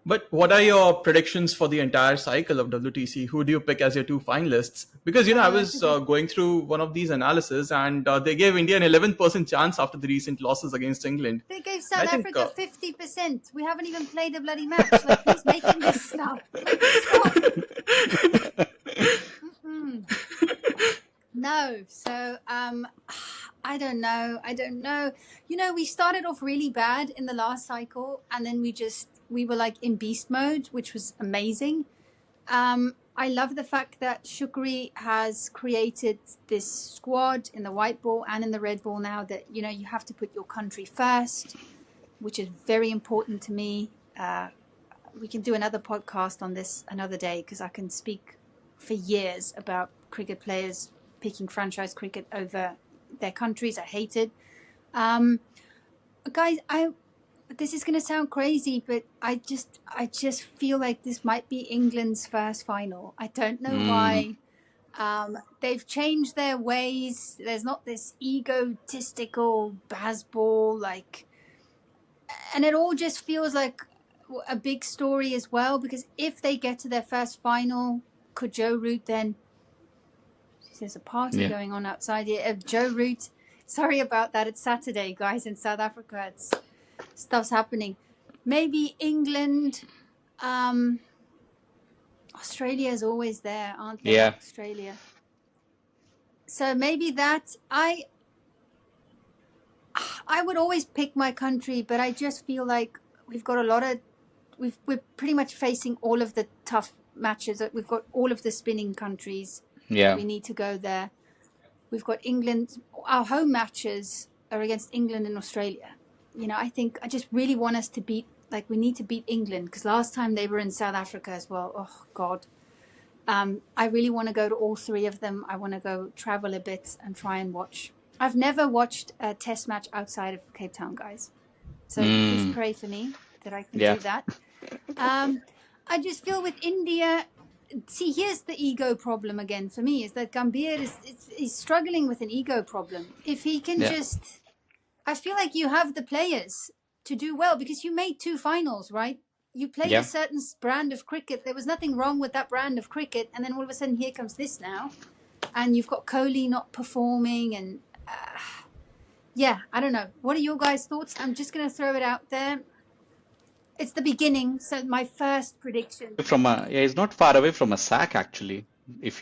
Speaker 3: But what are your predictions for the entire cycle of WTC? Who do you pick as your 2 finalists? Because I was going through one of these analyses, and they gave India an 11% chance after the recent losses against England.
Speaker 2: They gave
Speaker 3: And I
Speaker 2: South
Speaker 3: think
Speaker 2: Africa 50%. We haven't even played a bloody match. Like, who's making this stuff? Like, stop. No. So, I don't know. We started off really bad in the last cycle, and then we were like in beast mode, which was amazing. I love the fact that Shukri has created this squad in the white ball and in the red ball now that, you have to put your country first, which is very important to me. We can do another podcast on this another day because I can speak for years about cricket players picking franchise cricket over their countries. I hate it. Guys, this is going to sound crazy, but I just feel like this might be England's first final. I don't know why. They've changed their ways. There's not this egotistical Bazball, and it all just feels like a big story as well, because if they get to their first final, could Joe Root then... There's a party going on outside here. Joe Root, sorry about that. It's Saturday, guys, in South Africa. Stuff's happening. Maybe England, Australia is always there, aren't they?
Speaker 1: Yeah.
Speaker 2: Australia. So maybe that. I would always pick my country, but I just feel like we've got we're pretty much facing all of the tough matches. We've got all of the spinning countries.
Speaker 1: Yeah.
Speaker 2: We need to go there. We've got England. Our home matches are against England and Australia. I just really want us to beat, we need to beat England because last time they were in South Africa as well. Oh, God. I really want to go to all 3 of them. I want to go travel a bit and try and watch. I've never watched a test match outside of Cape Town, guys. So please pray for me that I can do that. I just feel with India... See, here's the ego problem again for me, is that Gambhir is struggling with an ego problem. If he can just... I feel like you have the players to do well because you made 2 finals, right? You played a certain brand of cricket. There was nothing wrong with that brand of cricket. And then all of a sudden, here comes this now. And you've got Kohli not performing. And I don't know. What are your guys' thoughts? I'm just going to throw it out there. It's the beginning. So my first prediction.
Speaker 1: He's not far away from a sack actually. If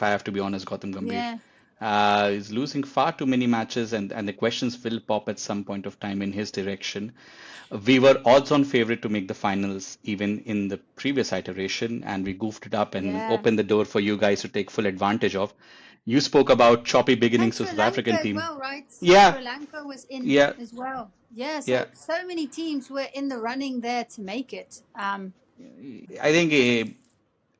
Speaker 1: I have to be honest, Gautam Gambhir,
Speaker 2: Yeah,
Speaker 1: he's losing far too many matches, and the questions will pop at some point of time in his direction. We were odds-on favorite to make the finals even in the previous iteration, and we goofed it up and
Speaker 2: yeah.
Speaker 1: opened the door for you guys to take full advantage of. You spoke about choppy
Speaker 2: And
Speaker 1: beginnings of
Speaker 2: Sri
Speaker 1: South
Speaker 2: Lanka
Speaker 1: African
Speaker 2: as
Speaker 1: team.
Speaker 2: well, right?
Speaker 1: Yeah,
Speaker 2: Sri Lanka was in
Speaker 1: yeah,
Speaker 2: as well. Yeah,
Speaker 1: yeah.
Speaker 2: so many teams were in the running there to make it.
Speaker 1: I think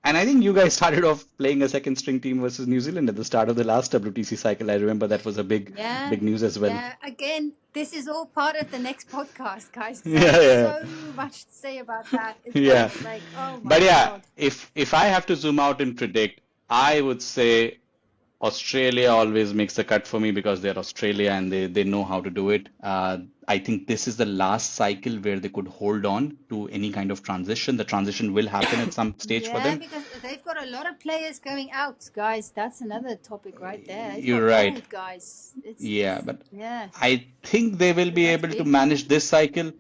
Speaker 1: And I think you guys started off playing a second string team versus New Zealand at the start of the last WTC cycle. I remember that was a
Speaker 2: Yeah,
Speaker 1: big news as well.
Speaker 2: yeah. Again, this is all part of the next podcast, guys, because I
Speaker 1: Yeah,
Speaker 2: have
Speaker 1: yeah,
Speaker 2: so much to say about that as
Speaker 1: yeah.
Speaker 2: well. Like, oh
Speaker 1: But
Speaker 2: my
Speaker 1: yeah,
Speaker 2: God.
Speaker 1: if I have to zoom out and predict, I would say Australia always makes the cut for me because they're Australia and they know how to do it. I think this is the last cycle where they could hold on to any kind of transition. The transition will happen at some stage for
Speaker 2: Yeah,
Speaker 1: them.
Speaker 2: because they've got a lot of players going out, guys. That's another topic right there. They've
Speaker 1: You're
Speaker 2: got
Speaker 1: right.
Speaker 2: old guys.
Speaker 1: Yeah, but
Speaker 2: Yeah,
Speaker 1: I think they will be
Speaker 2: that's
Speaker 1: able to
Speaker 2: big.
Speaker 1: manage this cycle.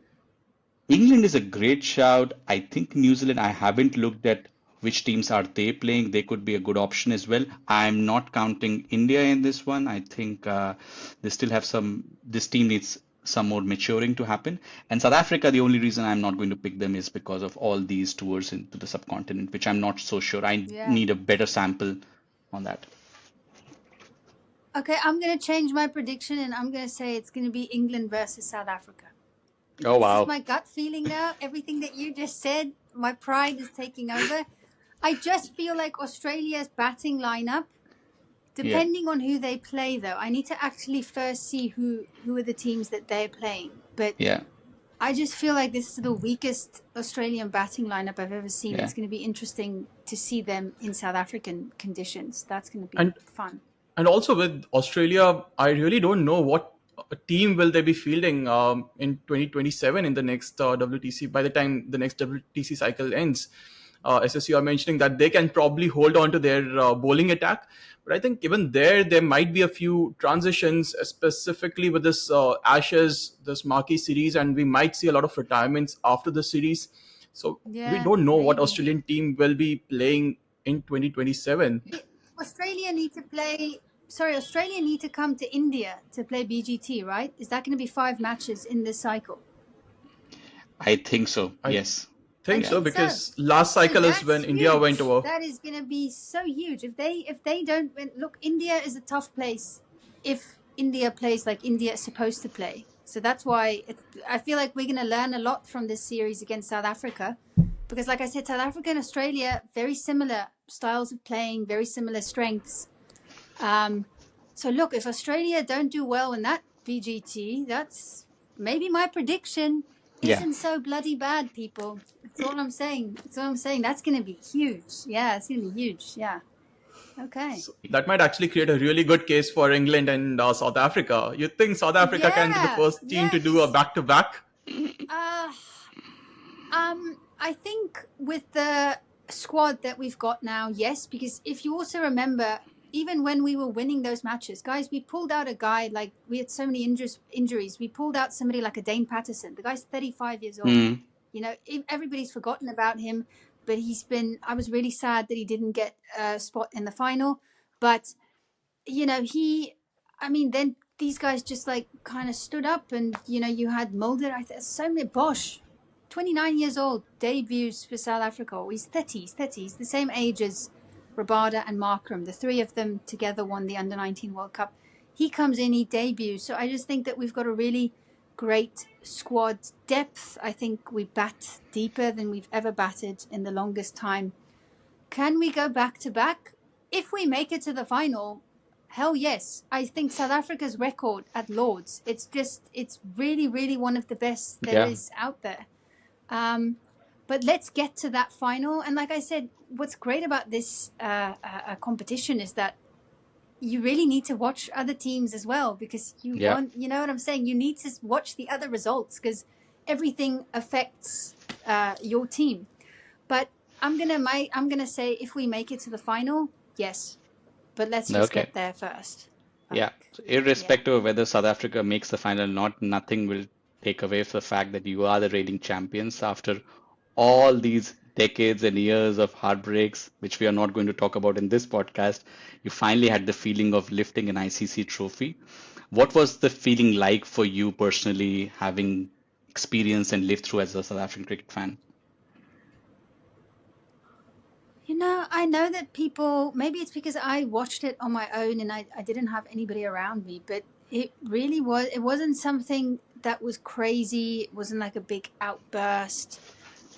Speaker 1: England is a great shout. I think New Zealand, I haven't looked at which teams are they playing. They could be a good option as well. I'm not counting India in this one. I think they still have this team needs some more maturing to happen. And South Africa, the only reason I'm not going to pick them is because of all these tours into the subcontinent, which I'm not so sure. I
Speaker 2: Yeah.
Speaker 1: need a better sample on that.
Speaker 2: Okay, I'm going to change my prediction and I'm going to say it's going to be England versus South Africa.
Speaker 1: Oh,
Speaker 2: This is
Speaker 1: wow.
Speaker 2: my gut feeling now. Everything that you just said, my pride is taking over. I just feel like Australia's batting lineup, depending on who they play, though, I need to actually first see who are the teams that they're playing. But
Speaker 1: Yeah.
Speaker 2: I just feel like this is the weakest Australian batting lineup I've ever seen.
Speaker 1: Yeah.
Speaker 2: It's going to be interesting to see them in South African conditions. That's going to be
Speaker 3: And
Speaker 2: fun.
Speaker 3: and also with Australia, I really don't know what team will they be fielding in 2027 in the next WTC by the time the next WTC cycle ends. As you are mentioning that they can probably hold on to their bowling attack, but I think even there might be a few transitions, specifically with this Ashes, this marquee series, and we might see a lot of retirements after the series. So we
Speaker 2: Yeah,
Speaker 3: don't know what
Speaker 2: maybe.
Speaker 3: Australian team will be playing in 2027.
Speaker 2: Australia need to play. Sorry, Australia need to come to India to play BGT, right? Is that going to be 5 matches in this cycle?
Speaker 1: I think so.
Speaker 3: I
Speaker 1: Yes.
Speaker 3: think
Speaker 2: I
Speaker 3: so
Speaker 2: think so.
Speaker 3: because last
Speaker 2: So
Speaker 3: cycle is when
Speaker 2: that's
Speaker 3: India went
Speaker 2: huge.
Speaker 3: over.
Speaker 2: That is going to be so huge. If they don't look, India is a tough place. If India plays like India is supposed to play, so that's why I feel like we're going to learn a lot from this series against South Africa, because like I said, South Africa and Australia very similar styles of playing, very similar strengths. So look, if Australia don't do well in that BGT, that's maybe my prediction isn't so bloody bad, people. That's all I'm saying. That's all I'm saying. That's going to be huge. Yeah, it's going to be huge. Yeah. Okay.
Speaker 3: So that might actually create a really good case for England and South Africa. You think South Africa can be the first team to do a back-to-back?
Speaker 2: I think with the squad that we've got now, yes, because if you also remember, even when we were winning those matches, guys, we pulled out a guy like we had so many injuries. We pulled out somebody like a Dane Patterson. The guy's 35 years old.
Speaker 1: Mm.
Speaker 2: You know, everybody's forgotten about him, but I was really sad that he didn't get a spot in the final. But, you know, then these guys just like kind of stood up and, you know, you had Mulder, so many Bosch. 29 years old, debuts for South Africa. Oh, he's 30. He's the same age as Rabada and Markram. The three of them together won the Under-19 World Cup. He comes in, he debuts. So I just think that we've got a really great squad depth. I think we bat deeper than we've ever batted in the longest time. Can we go back to back? If we make it to the final, hell yes. I think South Africa's record at Lords, it's really, really one of the best there is out there. But let's get to that final. And like I said, what's great about this competition is that you really need to watch other teams as well, because you know what I'm saying? You need to watch the other results because everything affects your team. But I'm gonna say if we make it to the final, yes. But let's just get there first.
Speaker 1: So irrespective of whether South Africa makes the final or not, nothing will take away the fact that you are the reigning champions after all these decades and years of heartbreaks, which we are not going to talk about in this podcast. You finally had the feeling of lifting an ICC trophy. What was the feeling like for you personally, having experienced and lived through as a South African cricket fan?
Speaker 2: I know that people, maybe it's because I watched it on my own and I didn't have anybody around me, but it wasn't something that was crazy. It wasn't like a big outburst.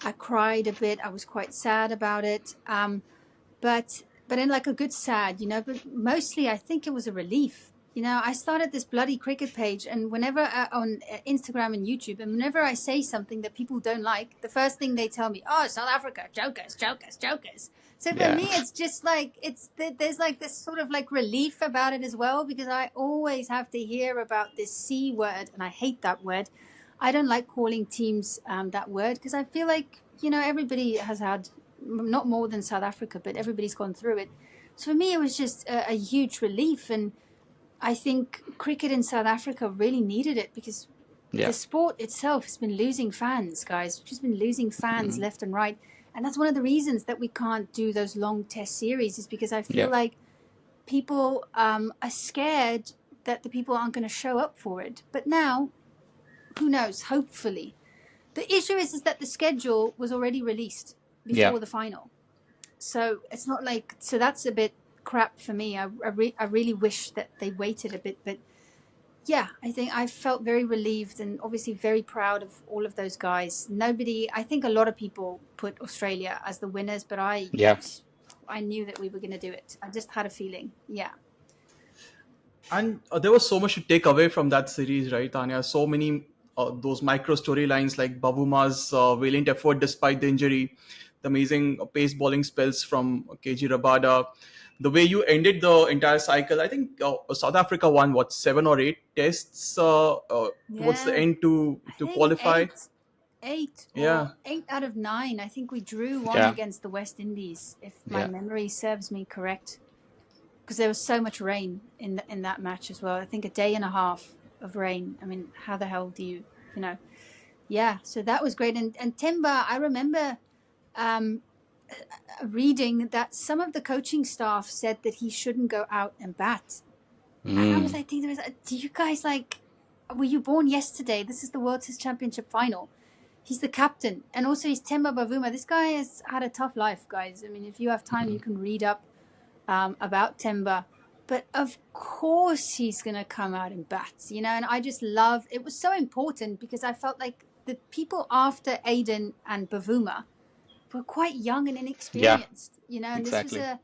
Speaker 2: I cried a bit. I was quite sad about it. But in like a good sad, but mostly I think it was a relief. I started this bloody cricket page, and whenever on Instagram and YouTube, and whenever I say something that people don't like, the first thing they tell me, oh, South Africa, jokers, jokers, jokers. So for
Speaker 1: Yeah,
Speaker 2: me, it's just like, there's like this sort of like relief about it as well, because I always have to hear about this C word, and I hate that word. I don't like calling teams that word, because I feel like, everybody has had, not more than South Africa, but everybody's gone through it. So for me, it was just a huge relief. And I think cricket in South Africa really needed it, because
Speaker 1: yeah,
Speaker 2: the sport itself has been losing fans, guys. We've just been losing fans
Speaker 1: mhm,
Speaker 2: left and right. And that's one of the reasons that we can't do those long test series, is because I feel
Speaker 1: yeah,
Speaker 2: like people are scared that the people aren't going to show up for it. But now, who knows? Hopefully. The issue is that the schedule was already released
Speaker 1: yeah.
Speaker 2: before the final. So it's not like, so that's a bit crap for me. I really wish that they waited a bit, but yeah, I think I felt very relieved and obviously very proud of all of those guys. I think a lot of people put Australia as the winners, but
Speaker 1: Yeah.
Speaker 2: I knew that we were going to do it. I just had a feeling. Yeah.
Speaker 3: And there was so much to take away from that series, right, Tanya? So many those micro storylines like Babuma's valiant effort despite the injury, the amazing pace bowling spells from KG Rabada, the way you ended the entire cycle. I think South Africa won what 7 or 8 tests towards the
Speaker 2: Yeah.
Speaker 3: end to
Speaker 2: I think
Speaker 3: qualify. Yeah,
Speaker 2: 8 out of 9. I think we drew one
Speaker 1: Yeah.
Speaker 2: against the West Indies, if my
Speaker 1: Yeah.
Speaker 2: memory serves me correct, because there was so much rain in that match as well. I think a day and a half of rain. I mean, how the hell do you know? Yeah, so that was great. And Timber, I remember reading that some of the coaching staff said that he shouldn't go out and bat. And I was
Speaker 1: Mm.
Speaker 2: like, do you guys were you born yesterday? This is the World Test Championship final. He's the captain. And also he's Temba Bavuma. This guy has had a tough life, guys. I mean, if you have time, you can read up about Temba. But of course he's going to come out and bat, and I just love, it was so important because I felt like the people after Aiden and Bavuma were quite young and
Speaker 1: Yeah.
Speaker 2: inexperienced, and this was
Speaker 1: Exactly.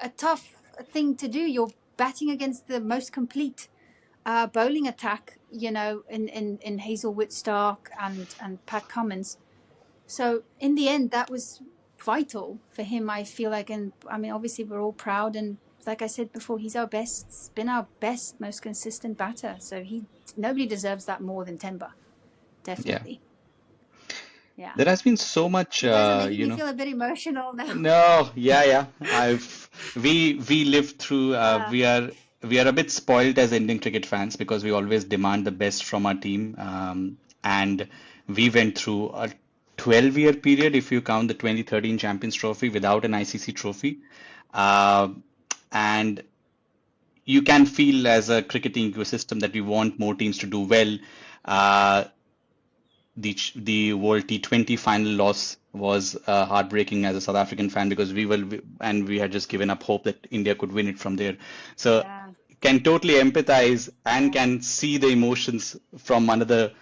Speaker 2: a tough thing to do. You're batting against the most complete bowling attack, in Hazelwood Stark and Pat Cummins. So in the end, that was vital for him, I feel like. And I mean, obviously we're all proud. And like I said before, he's been our best, most consistent batter. So nobody deserves that more than Temba.
Speaker 1: Yeah.
Speaker 2: Definitely. Yeah.
Speaker 1: There has been so much,
Speaker 2: You guys are making me feel a bit emotional now.
Speaker 1: No, yeah, yeah. We lived through.
Speaker 2: Yeah.
Speaker 1: We are a bit spoiled as Indian cricket fans because we always demand the best from our team. And we went through a 12-year period, if you count the 2013 Champions Trophy, without an ICC trophy. Uh, and you can feel as a cricketing ecosystem that we want more teams to do well. Uh, the World T20 final loss was heartbreaking as a South African fan because we had just given up hope that India could win it from there. So
Speaker 2: Yeah.
Speaker 1: can totally empathize and
Speaker 2: Yeah.
Speaker 1: can see the emotions from another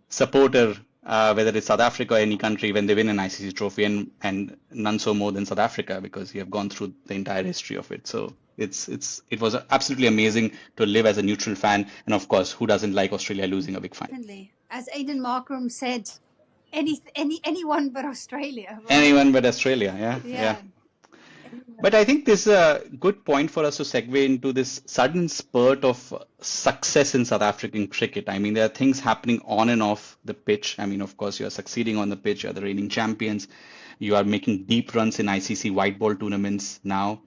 Speaker 1: supporter, whether it's South Africa or any country, when they win an ICC trophy, and none so more than South Africa because you have gone through the entire history of it. So it was absolutely amazing to live as a neutral fan, and of course, who doesn't like Australia losing a big final?
Speaker 2: Definitely. As Aidan Markram said, anyone but Australia, right?
Speaker 1: Anyone but Australia, yeah, yeah.
Speaker 2: Yeah.
Speaker 1: But I think this is a good point for us to segue into this sudden spurt of success in South African cricket. I mean, there are things happening on and off the pitch. I mean, of course, you are succeeding on the pitch, you are the reigning champions, you are making deep runs in ICC white ball tournaments now,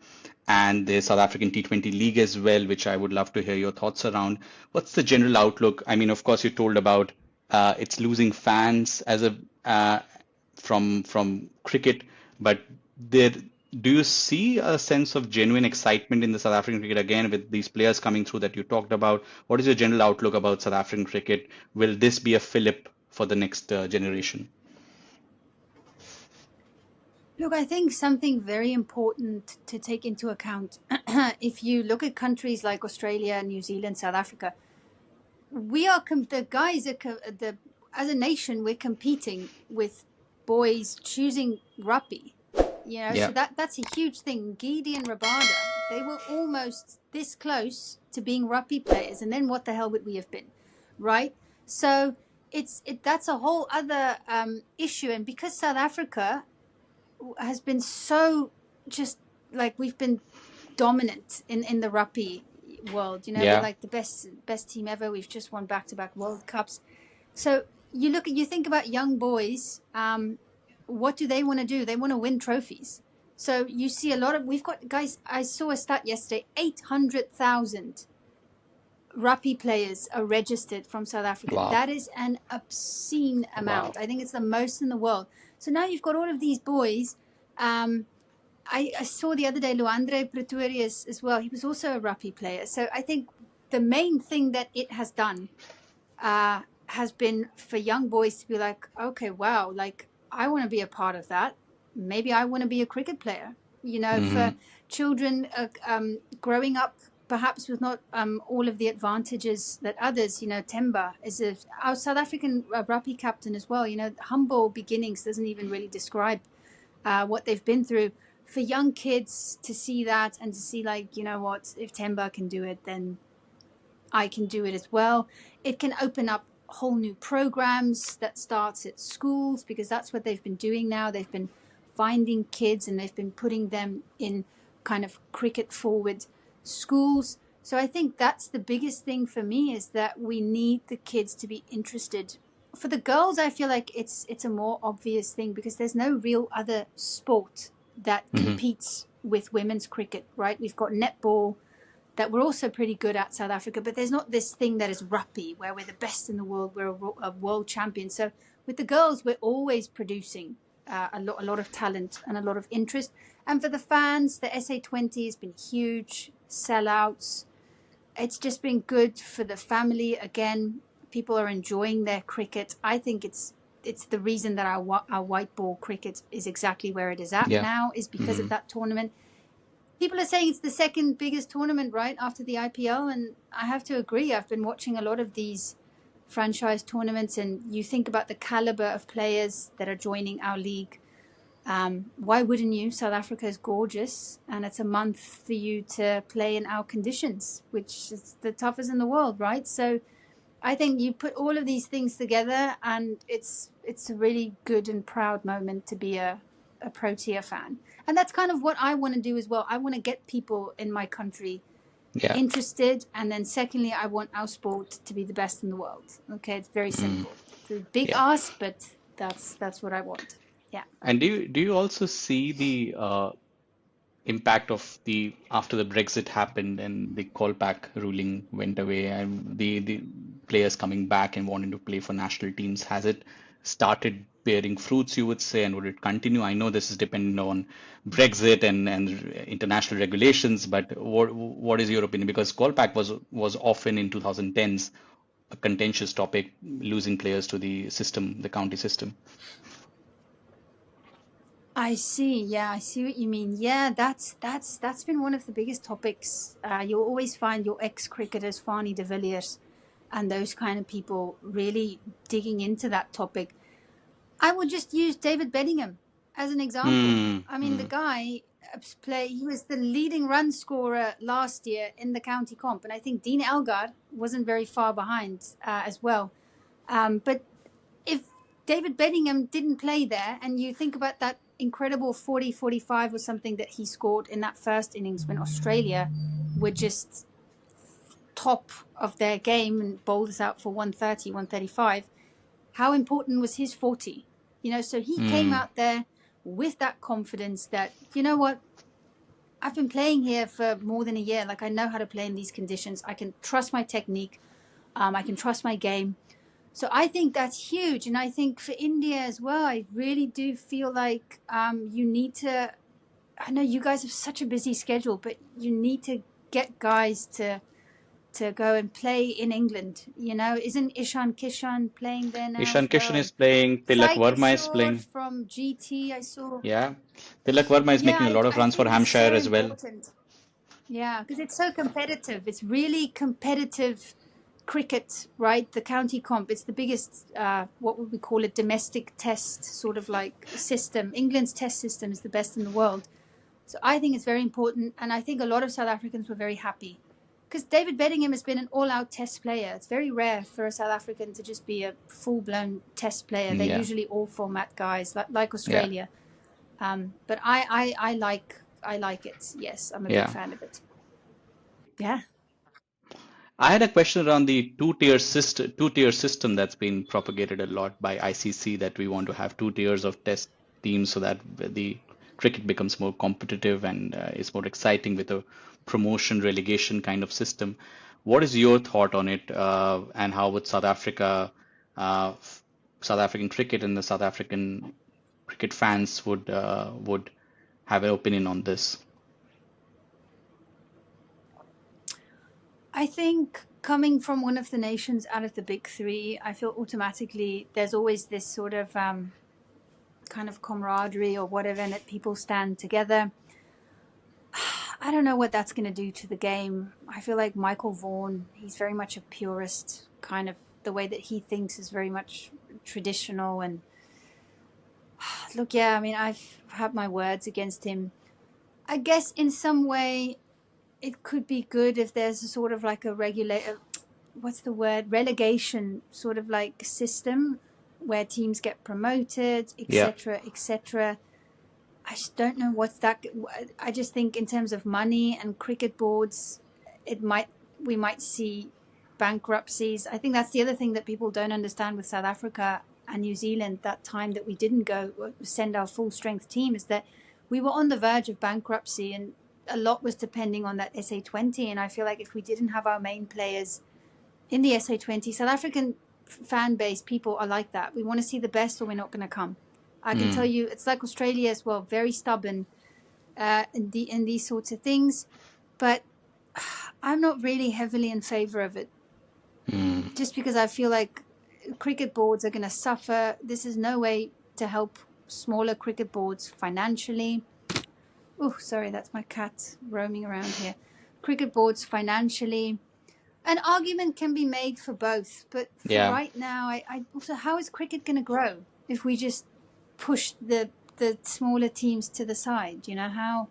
Speaker 1: and the South African T20 League as well, which I would love to hear your thoughts around. What's the general outlook? I mean, of course, you told about it's losing fans as a from cricket, but there, do you see a sense of genuine excitement in the South African cricket again with these players coming through that you talked about? What is your general outlook about South African cricket? Will this be a fillip for the next generation?
Speaker 2: Look, I think something very important to take into account, if you look at countries like Australia, New Zealand, South Africa, we are the guys are as a nation, we're competing with boys choosing rugby. So
Speaker 1: Yeah.
Speaker 2: that's a huge thing. Gidi and Rabada, they were almost this close to being rugby players, and then what the hell would we have been, right? So that's a whole other issue, and because South Africa has been so just like we've been dominant in the rugby world. We're
Speaker 1: Yeah.
Speaker 2: like the best team ever. We've just won back-to-back World Cups. So you think about young boys. What do they want to do? They want to win trophies. So you see we've got guys. I saw a stat yesterday: 800,000 rugby players are registered from South Africa.
Speaker 1: Wow.
Speaker 2: That is an obscene
Speaker 1: Wow.
Speaker 2: amount. I think it's the most in the world. So now you've got all of these boys. I saw the other day Luandre Pretorius as well. He was also a rugby player. So I think the main thing that it has done has been for young boys to be like, okay, wow, like I want to be a part of that. Maybe I want to be a cricket player. For children growing up perhaps with not all of the advantages that others, Temba is our South African rugby captain as well. Humble beginnings doesn't even really describe what they've been through. For young kids to see that and to see like, what, if Temba can do it, then I can do it as well. It can open up whole new programs that starts at schools, because that's what they've been doing now. They've been finding kids and they've been putting them in kind of cricket forward schools. So I think that's the biggest thing for me, is that we need the kids to be interested. For the girls, I feel like it's a more obvious thing, because there's no real other sport that competes with women's cricket, right? We've got netball that we're also pretty good at, South Africa, but there's not this thing that is rugby where we're the best in the world, we're a world champion. So with the girls, we're always producing a lot of talent and a lot of interest. And for the fans, the SA20 has been huge, sellouts. It's just been good for the family. Again, people are enjoying their cricket. I think it's the reason that our white ball cricket is exactly where it is at now, is because of that tournament. People are saying it's the second biggest tournament, right, after the IPL, and I have to agree. I've been watching a lot of these franchise tournaments, and you think about the caliber of players that are joining our league. Why wouldn't you? South Africa is gorgeous, and it's a month for you to play in our conditions, which is the toughest in the world, right? So I think you put all of these things together, and it's a really good and proud moment to be a Protea fan. And that's kind of what I want to do as well. I want to get people in my country interested, and then secondly, I want our sport to be the best in the world. Okay, it's very simple. It's a big ask, but that's what I want. Yeah.
Speaker 1: And do you also see the impact of the after the Brexit happened and the callback ruling went away and the players coming back and wanting to play for national teams? Has it started bearing fruits, you would say, and would it continue? I know this is dependent on Brexit and international regulations, but what is your opinion? Because callback was often in 2010s a contentious topic, losing players to the system, the county system.
Speaker 2: I see. Yeah, I see what you mean. Yeah, that's been one of the biggest topics. You'll always find your ex-cricketers, Fanie de Villiers, and those kind of people really digging into that topic. I would just use David Bedingham as an example. I mean, the guy he was the leading run scorer last year in the county comp, and I think Dean Elgar wasn't very far behind as well. But if David Bedingham didn't play there, and you think about that incredible 40-45 or something that he scored in that first innings when Australia were just top of their game and bowled us out for 130, 135, how important was his 40? So he came out there with that confidence that, you know what, I've been playing here for more than a year. Like, I know how to play in these conditions. I can trust my technique. I can trust my game. So I think that's huge. And I think for India as well, I really do feel like you need to, I know you guys have such a busy schedule, but you need to get guys to go and play in England. You know, isn't Ishan Kishan playing there now
Speaker 1: Ishan
Speaker 2: as
Speaker 1: Kishan
Speaker 2: well?
Speaker 1: is
Speaker 2: And
Speaker 1: playing, Tilak
Speaker 2: Sai
Speaker 1: Verma is
Speaker 2: Kishore
Speaker 1: playing.
Speaker 2: from GT, I saw.
Speaker 1: Yeah. Tilak Verma is
Speaker 2: Yeah,
Speaker 1: making a lot of
Speaker 2: I
Speaker 1: runs for
Speaker 2: think it's
Speaker 1: Hampshire
Speaker 2: so
Speaker 1: as well.
Speaker 2: important. Yeah, because it's so competitive. It's really competitive cricket, right? The county comp. It's the biggest, what would we call it, domestic test sort of like system. England's test system is the best in the world. So I think it's very important. And I think a lot of South Africans were very happy because David Bedingham has been an all-out test player. It's very rare for a South African to just be a full-blown test player. They're
Speaker 1: Yeah.
Speaker 2: usually all format guys, like
Speaker 1: Yeah.
Speaker 2: Australia. But I like it. Yes, I'm a big
Speaker 1: Yeah.
Speaker 2: fan of it. Yeah.
Speaker 1: I had a question around the two-tier system that's been propagated a lot by ICC, that we want to have 2 tiers of test teams so that the cricket becomes more competitive and is more exciting with a promotion relegation kind of system. What is your thought on it, and how would South African cricket and the South African cricket fans would have an opinion on this?
Speaker 2: I think coming from one of the nations out of the big three, I feel automatically there's always this sort of kind of camaraderie or whatever, and that people stand together. I don't know what that's going to do to the game. I feel like Michael Vaughan, he's very much a purist, kind of the way that he thinks is very much traditional. And look, yeah, I mean, I've had my words against him. I guess in some way it could be good if there's a sort of like a what's the word, relegation sort of like system where teams get promoted,
Speaker 1: Yeah.
Speaker 2: etc., etc. I just don't know what's that. I just think in terms of money and cricket boards, we might see bankruptcies. I think that's the other thing that people don't understand with South Africa and New Zealand. That time that we didn't go send our full strength team is that we were on the verge of bankruptcy, and a lot was depending on that SA20. And I feel like if we didn't have our main players in the SA20, South African fan base people are like that. We want to see the best, or we're not going to come. I can tell you, it's like Australia as well, very stubborn in these sorts of things. But I'm not really heavily in favor of it, just because I feel like cricket boards are going to suffer. This is no way to help smaller cricket boards financially. Oh, sorry, that's my cat roaming around here. Cricket boards financially. An argument can be made for both, but for
Speaker 1: Yeah.
Speaker 2: right now, I also, how is cricket going to grow if we just push the smaller teams to the side? You know how?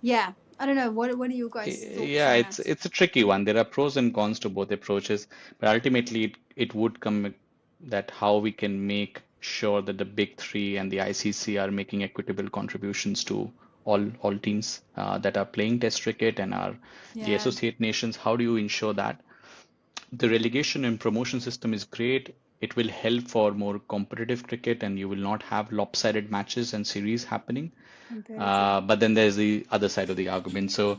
Speaker 2: Yeah, I don't know. What are you guys' thoughts
Speaker 1: Yeah,
Speaker 2: on
Speaker 1: it's
Speaker 2: that?
Speaker 1: it's a tricky one. There are pros and cons to both approaches, but ultimately it would come that how we can make sure that the big three and the ICC are making equitable contributions to all teams that are playing Test cricket and are the
Speaker 2: Yeah,
Speaker 1: associate nations. How do you ensure that? The relegation and promotion system is great. It will help for more competitive cricket, and you will not have lopsided matches and series happening.
Speaker 2: competitive.
Speaker 1: But then there's the other side of the argument. So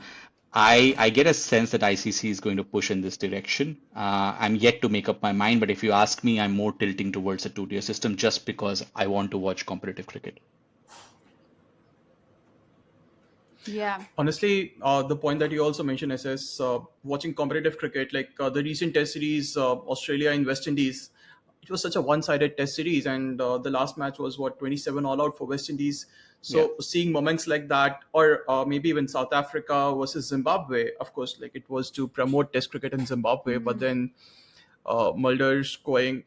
Speaker 1: I get a sense that ICC is going to push in this direction. I'm yet to make up my mind, but if you ask me, I'm more tilting towards a two-tier system just because I want to watch competitive cricket.
Speaker 2: Yeah,
Speaker 3: Honestly, the point that you also mentioned, SS, watching competitive cricket, like the recent Test series, Australia and West Indies, it was such a one-sided Test series, and the last match was what, 27 all out for West Indies.
Speaker 1: Yeah.
Speaker 3: So seeing moments like that, or maybe even South Africa versus Zimbabwe, of course, like it was to promote Test cricket in Zimbabwe, but then Mulder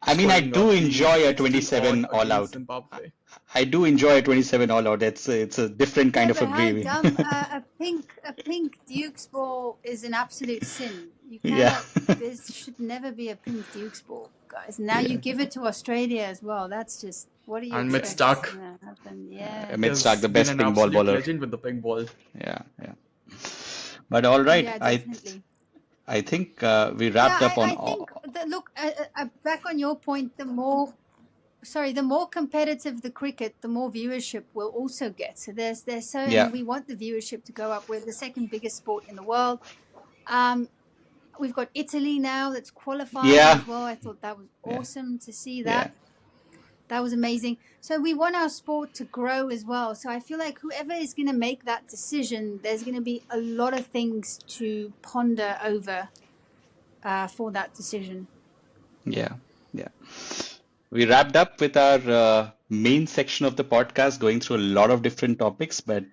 Speaker 1: I mean, I
Speaker 3: scoring
Speaker 1: do
Speaker 3: three
Speaker 1: enjoy a
Speaker 3: 60 odd
Speaker 1: 27 all
Speaker 3: against
Speaker 1: out. I
Speaker 3: Zimbabwe.
Speaker 1: I do enjoy a 27 all out. It's a different
Speaker 2: yeah,
Speaker 1: kind of
Speaker 2: but
Speaker 1: a
Speaker 2: how
Speaker 1: gravy.
Speaker 2: dumb! A pink Duke's ball is an absolute sin. You
Speaker 1: Yeah.
Speaker 2: cannot. There should never be a pink Duke's ball, guys. Now you
Speaker 1: Yeah.
Speaker 2: give it to Australia as well. That's just, what do you
Speaker 3: And Mitch
Speaker 2: expect is
Speaker 3: Stark,
Speaker 2: going to happen? Yeah.
Speaker 1: Mid Stark,
Speaker 3: has
Speaker 1: the
Speaker 3: been
Speaker 1: best
Speaker 3: an
Speaker 1: pink ball
Speaker 3: absolute
Speaker 1: bowler.
Speaker 3: legend with the pink ball.
Speaker 1: Yeah, yeah. But all right,
Speaker 2: Yeah, definitely.
Speaker 1: I think we
Speaker 2: Yeah,
Speaker 1: wrapped up on
Speaker 2: I think
Speaker 1: all.
Speaker 2: that, look, back on your point, the more competitive the cricket, the more viewership we'll also get. So
Speaker 1: Yeah,
Speaker 2: and we want the viewership to go up. We're the second biggest sport in the world. Um, We've got Italy now that's qualifying
Speaker 1: Yeah,
Speaker 2: as well. I thought that was
Speaker 1: yeah,
Speaker 2: awesome to see
Speaker 1: yeah,
Speaker 2: that. That was amazing. So we want our sport to grow as well. So I feel like whoever is going to make that decision, there's going to be a lot of things to ponder over for that decision.
Speaker 1: yeah, yeah. We wrapped up with our main section of the podcast, going through a lot of different topics. But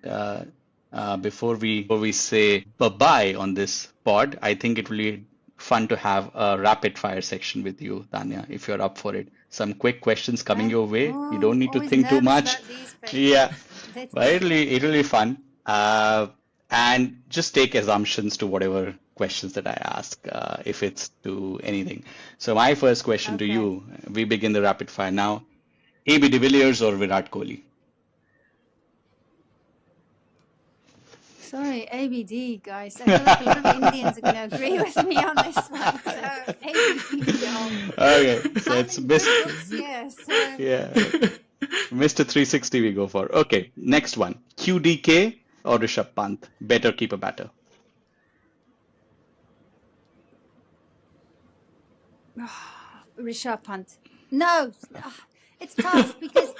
Speaker 1: before we say bye-bye on this pod, I think it will be fun to have a rapid fire section with you, Tanya, if you're up for it. Some quick questions coming your way. You don't need to
Speaker 2: Always
Speaker 1: think too
Speaker 2: nervous
Speaker 1: much.
Speaker 2: about these, but
Speaker 1: Yeah,
Speaker 2: let's
Speaker 1: but
Speaker 2: go.
Speaker 1: it'll be fun. And just take assumptions to whatever questions that I ask, if it's to anything. So my first question to
Speaker 2: Okay.
Speaker 1: you, we begin the rapid fire now. AB de Villiers or Virat Kohli?
Speaker 2: Sorry, ABD, guys. I feel like a lot of Indians are going to agree with me on this one. So ABD, y'all.
Speaker 1: Okay, so
Speaker 2: I'm
Speaker 1: it's
Speaker 2: in good
Speaker 1: Mr.
Speaker 2: books here. So
Speaker 1: Yeah, Mr. 360 we go for. Okay, next one. QDK or Rishabh Pant? Better keeper batter.
Speaker 2: Rishabh Pant. No, it's tough because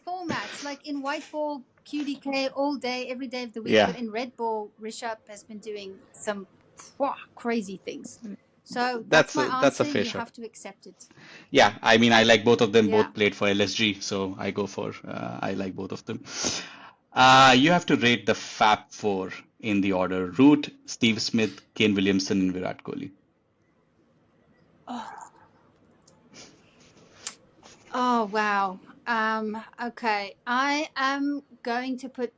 Speaker 2: formats like in white ball, QDK all day, every day of the week,
Speaker 1: Yeah,
Speaker 2: but in red ball, Rishabh has been doing some crazy things. So that's my
Speaker 1: that's a
Speaker 2: answer.
Speaker 1: fair
Speaker 2: You
Speaker 1: shot.
Speaker 2: have to accept it.
Speaker 1: Yeah, I mean, I like both of them.
Speaker 2: Yeah.
Speaker 1: Both played for LSG, so I go for I like both of them. You have to rate the Fab Four in the order: Root, Steve Smith, Kane Williamson, and Virat Kohli.
Speaker 2: Oh wow. Okay. I am going to put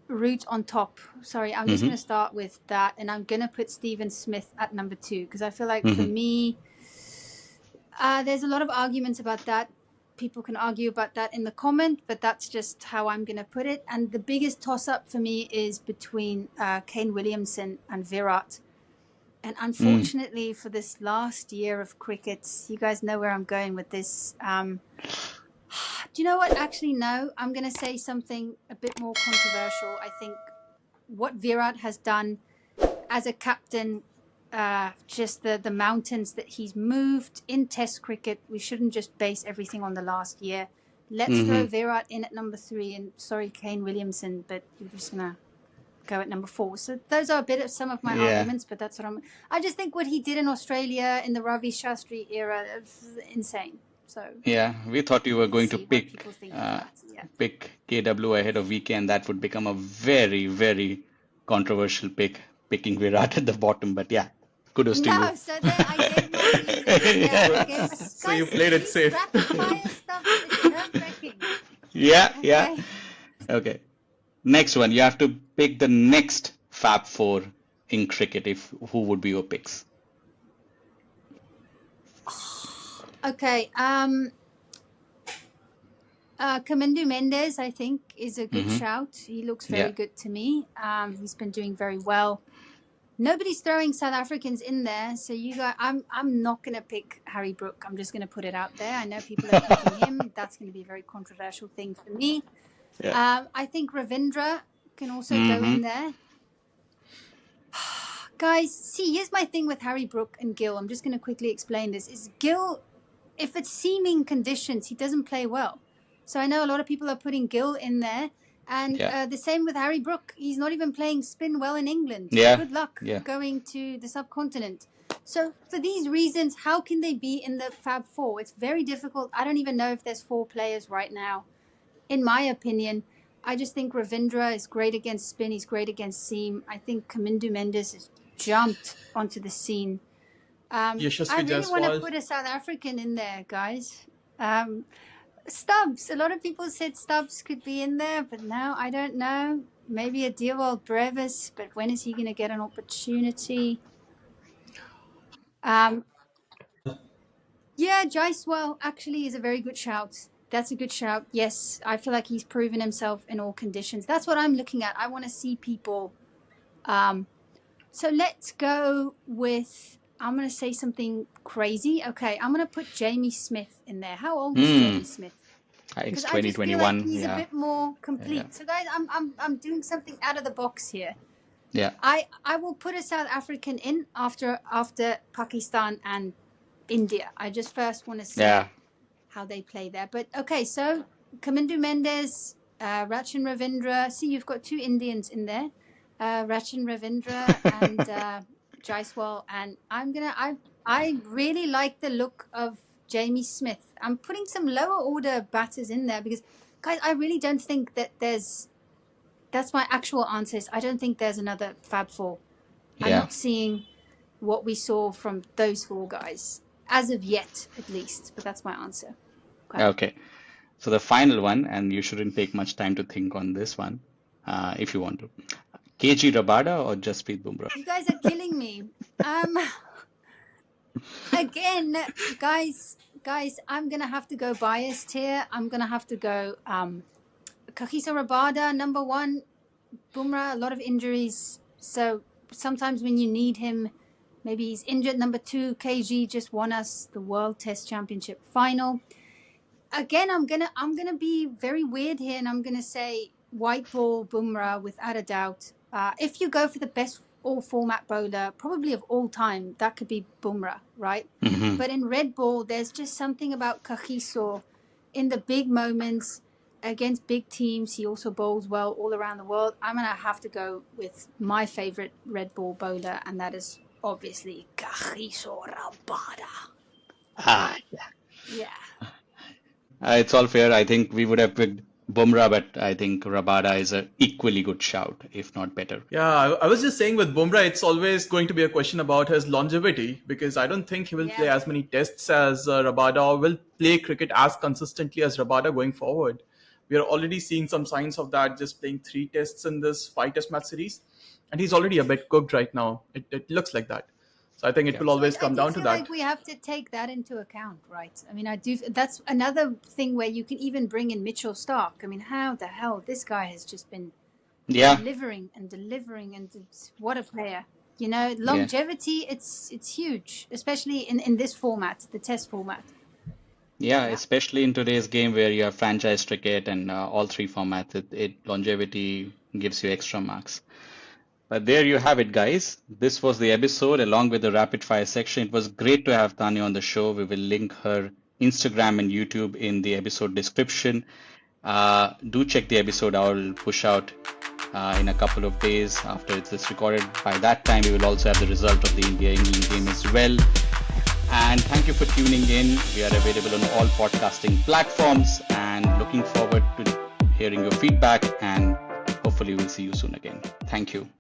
Speaker 2: Root on top. Sorry, I'm just
Speaker 1: Mm-hmm.
Speaker 2: going to start with that, and I'm going to put Stephen Smith at number 2 because I feel like for
Speaker 1: Mm-hmm.
Speaker 2: me, there's a lot of arguments about that. People can argue about that in the comment, but that's just how I'm going to put it. And the biggest toss-up for me is between Kane Williamson and Virat. And
Speaker 1: Mm.
Speaker 2: unfortunately, for this last year of cricket, you guys know where I'm going with this. Do you know what? Actually, no. I'm going to say something a bit more controversial. I think what Virat has done as a captain, just the mountains that he's moved in Test cricket, we shouldn't just base everything on the last year. Let's throw
Speaker 1: Mm-hmm.
Speaker 2: Virat in at number 3, and sorry, Kane Williamson, but you're just gonna go at number 4. So those are a bit of some of my
Speaker 1: Yeah.
Speaker 2: arguments, but that's what I just think what he did in Australia in the Ravi Shastri era is insane. So
Speaker 1: Yeah, we thought you were
Speaker 2: let's
Speaker 1: going to
Speaker 2: see what people think of that. Yeah.
Speaker 1: pick KW ahead of VK, and that would become a very, very controversial pick, picking Virat at the bottom. But yeah, kudos to you.
Speaker 2: No, so there I gave my reasons. Yeah, I gave
Speaker 3: So you
Speaker 2: guys.
Speaker 3: played it
Speaker 2: See,
Speaker 3: safe.
Speaker 2: rapid fire stuff is nerve wracking.
Speaker 1: Yeah, yeah.
Speaker 2: Okay.
Speaker 1: Okay. Next one, you have to pick the next Fab Four in cricket. If who would be your picks?
Speaker 2: Okay. Kamindu Mendes, I think, is a good
Speaker 1: Mm-hmm.
Speaker 2: shout. He looks
Speaker 1: Yeah.
Speaker 2: very good to me. He's been doing very well. Nobody's throwing South Africans in there, so you guys, I'm not gonna pick Harry Brook. I'm just gonna put it out there. I know people are picking him. That's gonna be a very controversial thing for me.
Speaker 1: Yeah.
Speaker 2: I think Ravindra can also go
Speaker 1: Mm-hmm.
Speaker 2: in there. Guys, see, here's my thing with Harry Brook and Gill. I'm just gonna quickly explain this. Is Gill, if it's seeming conditions, he doesn't play well. So I know a lot of people are putting Gill in there. And
Speaker 1: Yeah.
Speaker 2: the same with Harry Brook. He's not even playing spin well in England.
Speaker 1: Yeah.
Speaker 2: Good luck
Speaker 1: Yeah.
Speaker 2: going to the subcontinent. So for these reasons, how can they be in the Fab Four? It's very difficult. I don't even know if there's 4 players right now. In my opinion, I just think Ravindra is great against spin. He's great against seam. I think Kamindu Mendes has jumped onto the scene. I
Speaker 3: Yashasvi
Speaker 2: really want to
Speaker 3: Jaiswal.
Speaker 2: put a South African in there, guys. Stubbs. A lot of people said Stubbs could be in there, but now I don't know. Maybe a Dewald Brevis, but when is he going to get an opportunity? Yeah, Jaiswal actually is a very good shout. That's a good shout. Yes, I feel like he's proven himself in all conditions. That's what I'm looking at. I want to see people. So let's go with. I'm going to say something crazy. Okay, I'm going to put Jamie Smith in there. How old is Jamie Smith?
Speaker 1: I think it's
Speaker 2: Because I just feel like
Speaker 1: 2021.
Speaker 2: he's a
Speaker 1: Yeah.
Speaker 2: bit more complete.
Speaker 1: Yeah.
Speaker 2: So guys, I'm doing something out of the box here.
Speaker 1: Yeah.
Speaker 2: I will put a South African in after Pakistan and India. I just first want to
Speaker 1: Yeah.
Speaker 2: see how they play there. But okay, so Kamindu Mendes, Rachin Ravindra. See, you've got 2 Indians in there, Rachin Ravindra and Jaiswal. And I really like the look of Jamie Smith. I'm putting some lower order batters in there because, guys, I really don't think that there's. That's my actual answer. I don't think there's another Fab Four. I'm
Speaker 1: Yeah.
Speaker 2: not seeing what we saw from those 4 guys as of yet, at least. But that's my answer. Okay.
Speaker 1: Okay. So the final one, and you shouldn't take much time to think on this one, if you want to. KG Rabada or Jasprit Bumrah?
Speaker 2: You guys are killing me. Again, guys, I'm gonna have to go biased here. I'm gonna have to go Kagiso Rabada, number 1, Bumrah, a lot of injuries. So sometimes when you need him, maybe he's injured. Number 2, KG just won us the World Test Championship final. Again, I'm gonna be very weird here, and I'm gonna say white ball Bumrah without a doubt. If you go for the best all format bowler, probably of all time, that could be Bumrah, right?
Speaker 1: Hmm.
Speaker 2: But in red ball, there's just something about Kagiso in the big moments against big teams. He also bowls well all around the world. I'm gonna have to go with my favorite red ball bowler, and that is obviously Kagiso Rabada.
Speaker 1: Ah,
Speaker 2: Yeah.
Speaker 1: it's all fair. I think we would have picked Bumrah, but I think Rabada is an equally good shout, if not better.
Speaker 3: Yeah, I was just saying with Bumrah, it's always going to be a question about his longevity because I don't think he will play
Speaker 2: Yeah.
Speaker 3: as many tests as Rabada or will play cricket as consistently as Rabada going forward. We are already seeing some signs of that, just playing 3 tests in this 5 test match series. And he's already a bit cooked right now. It looks like that. So I think it
Speaker 1: Yeah.
Speaker 3: will
Speaker 2: So
Speaker 3: always
Speaker 2: I
Speaker 3: come
Speaker 2: do
Speaker 3: down to
Speaker 2: feel
Speaker 3: that.
Speaker 2: like we have to take that into account, right? I mean, I do. That's another thing where you can even bring in Mitchell Stark. I mean, how the hell this guy has just been
Speaker 1: Yeah.
Speaker 2: delivering and delivering, and what a player! You know,
Speaker 1: Yeah.
Speaker 2: longevity. It's huge, especially in this format, the Test format.
Speaker 1: Yeah,
Speaker 2: Yeah.
Speaker 1: especially in today's game where you have franchise cricket and all 3 formats, it longevity gives you extra marks. But there you have it, guys. This was the episode along with the rapid fire section. It was great to have Tanya on the show. We will link her Instagram and YouTube in the episode description. Do check the episode. I'll push out in a couple of days after it's recorded. By that time, we will also have the result of the India-England game as well. And thank you for tuning in. We are available on all podcasting platforms and looking forward to hearing your feedback, and hopefully we'll see you soon again. Thank you.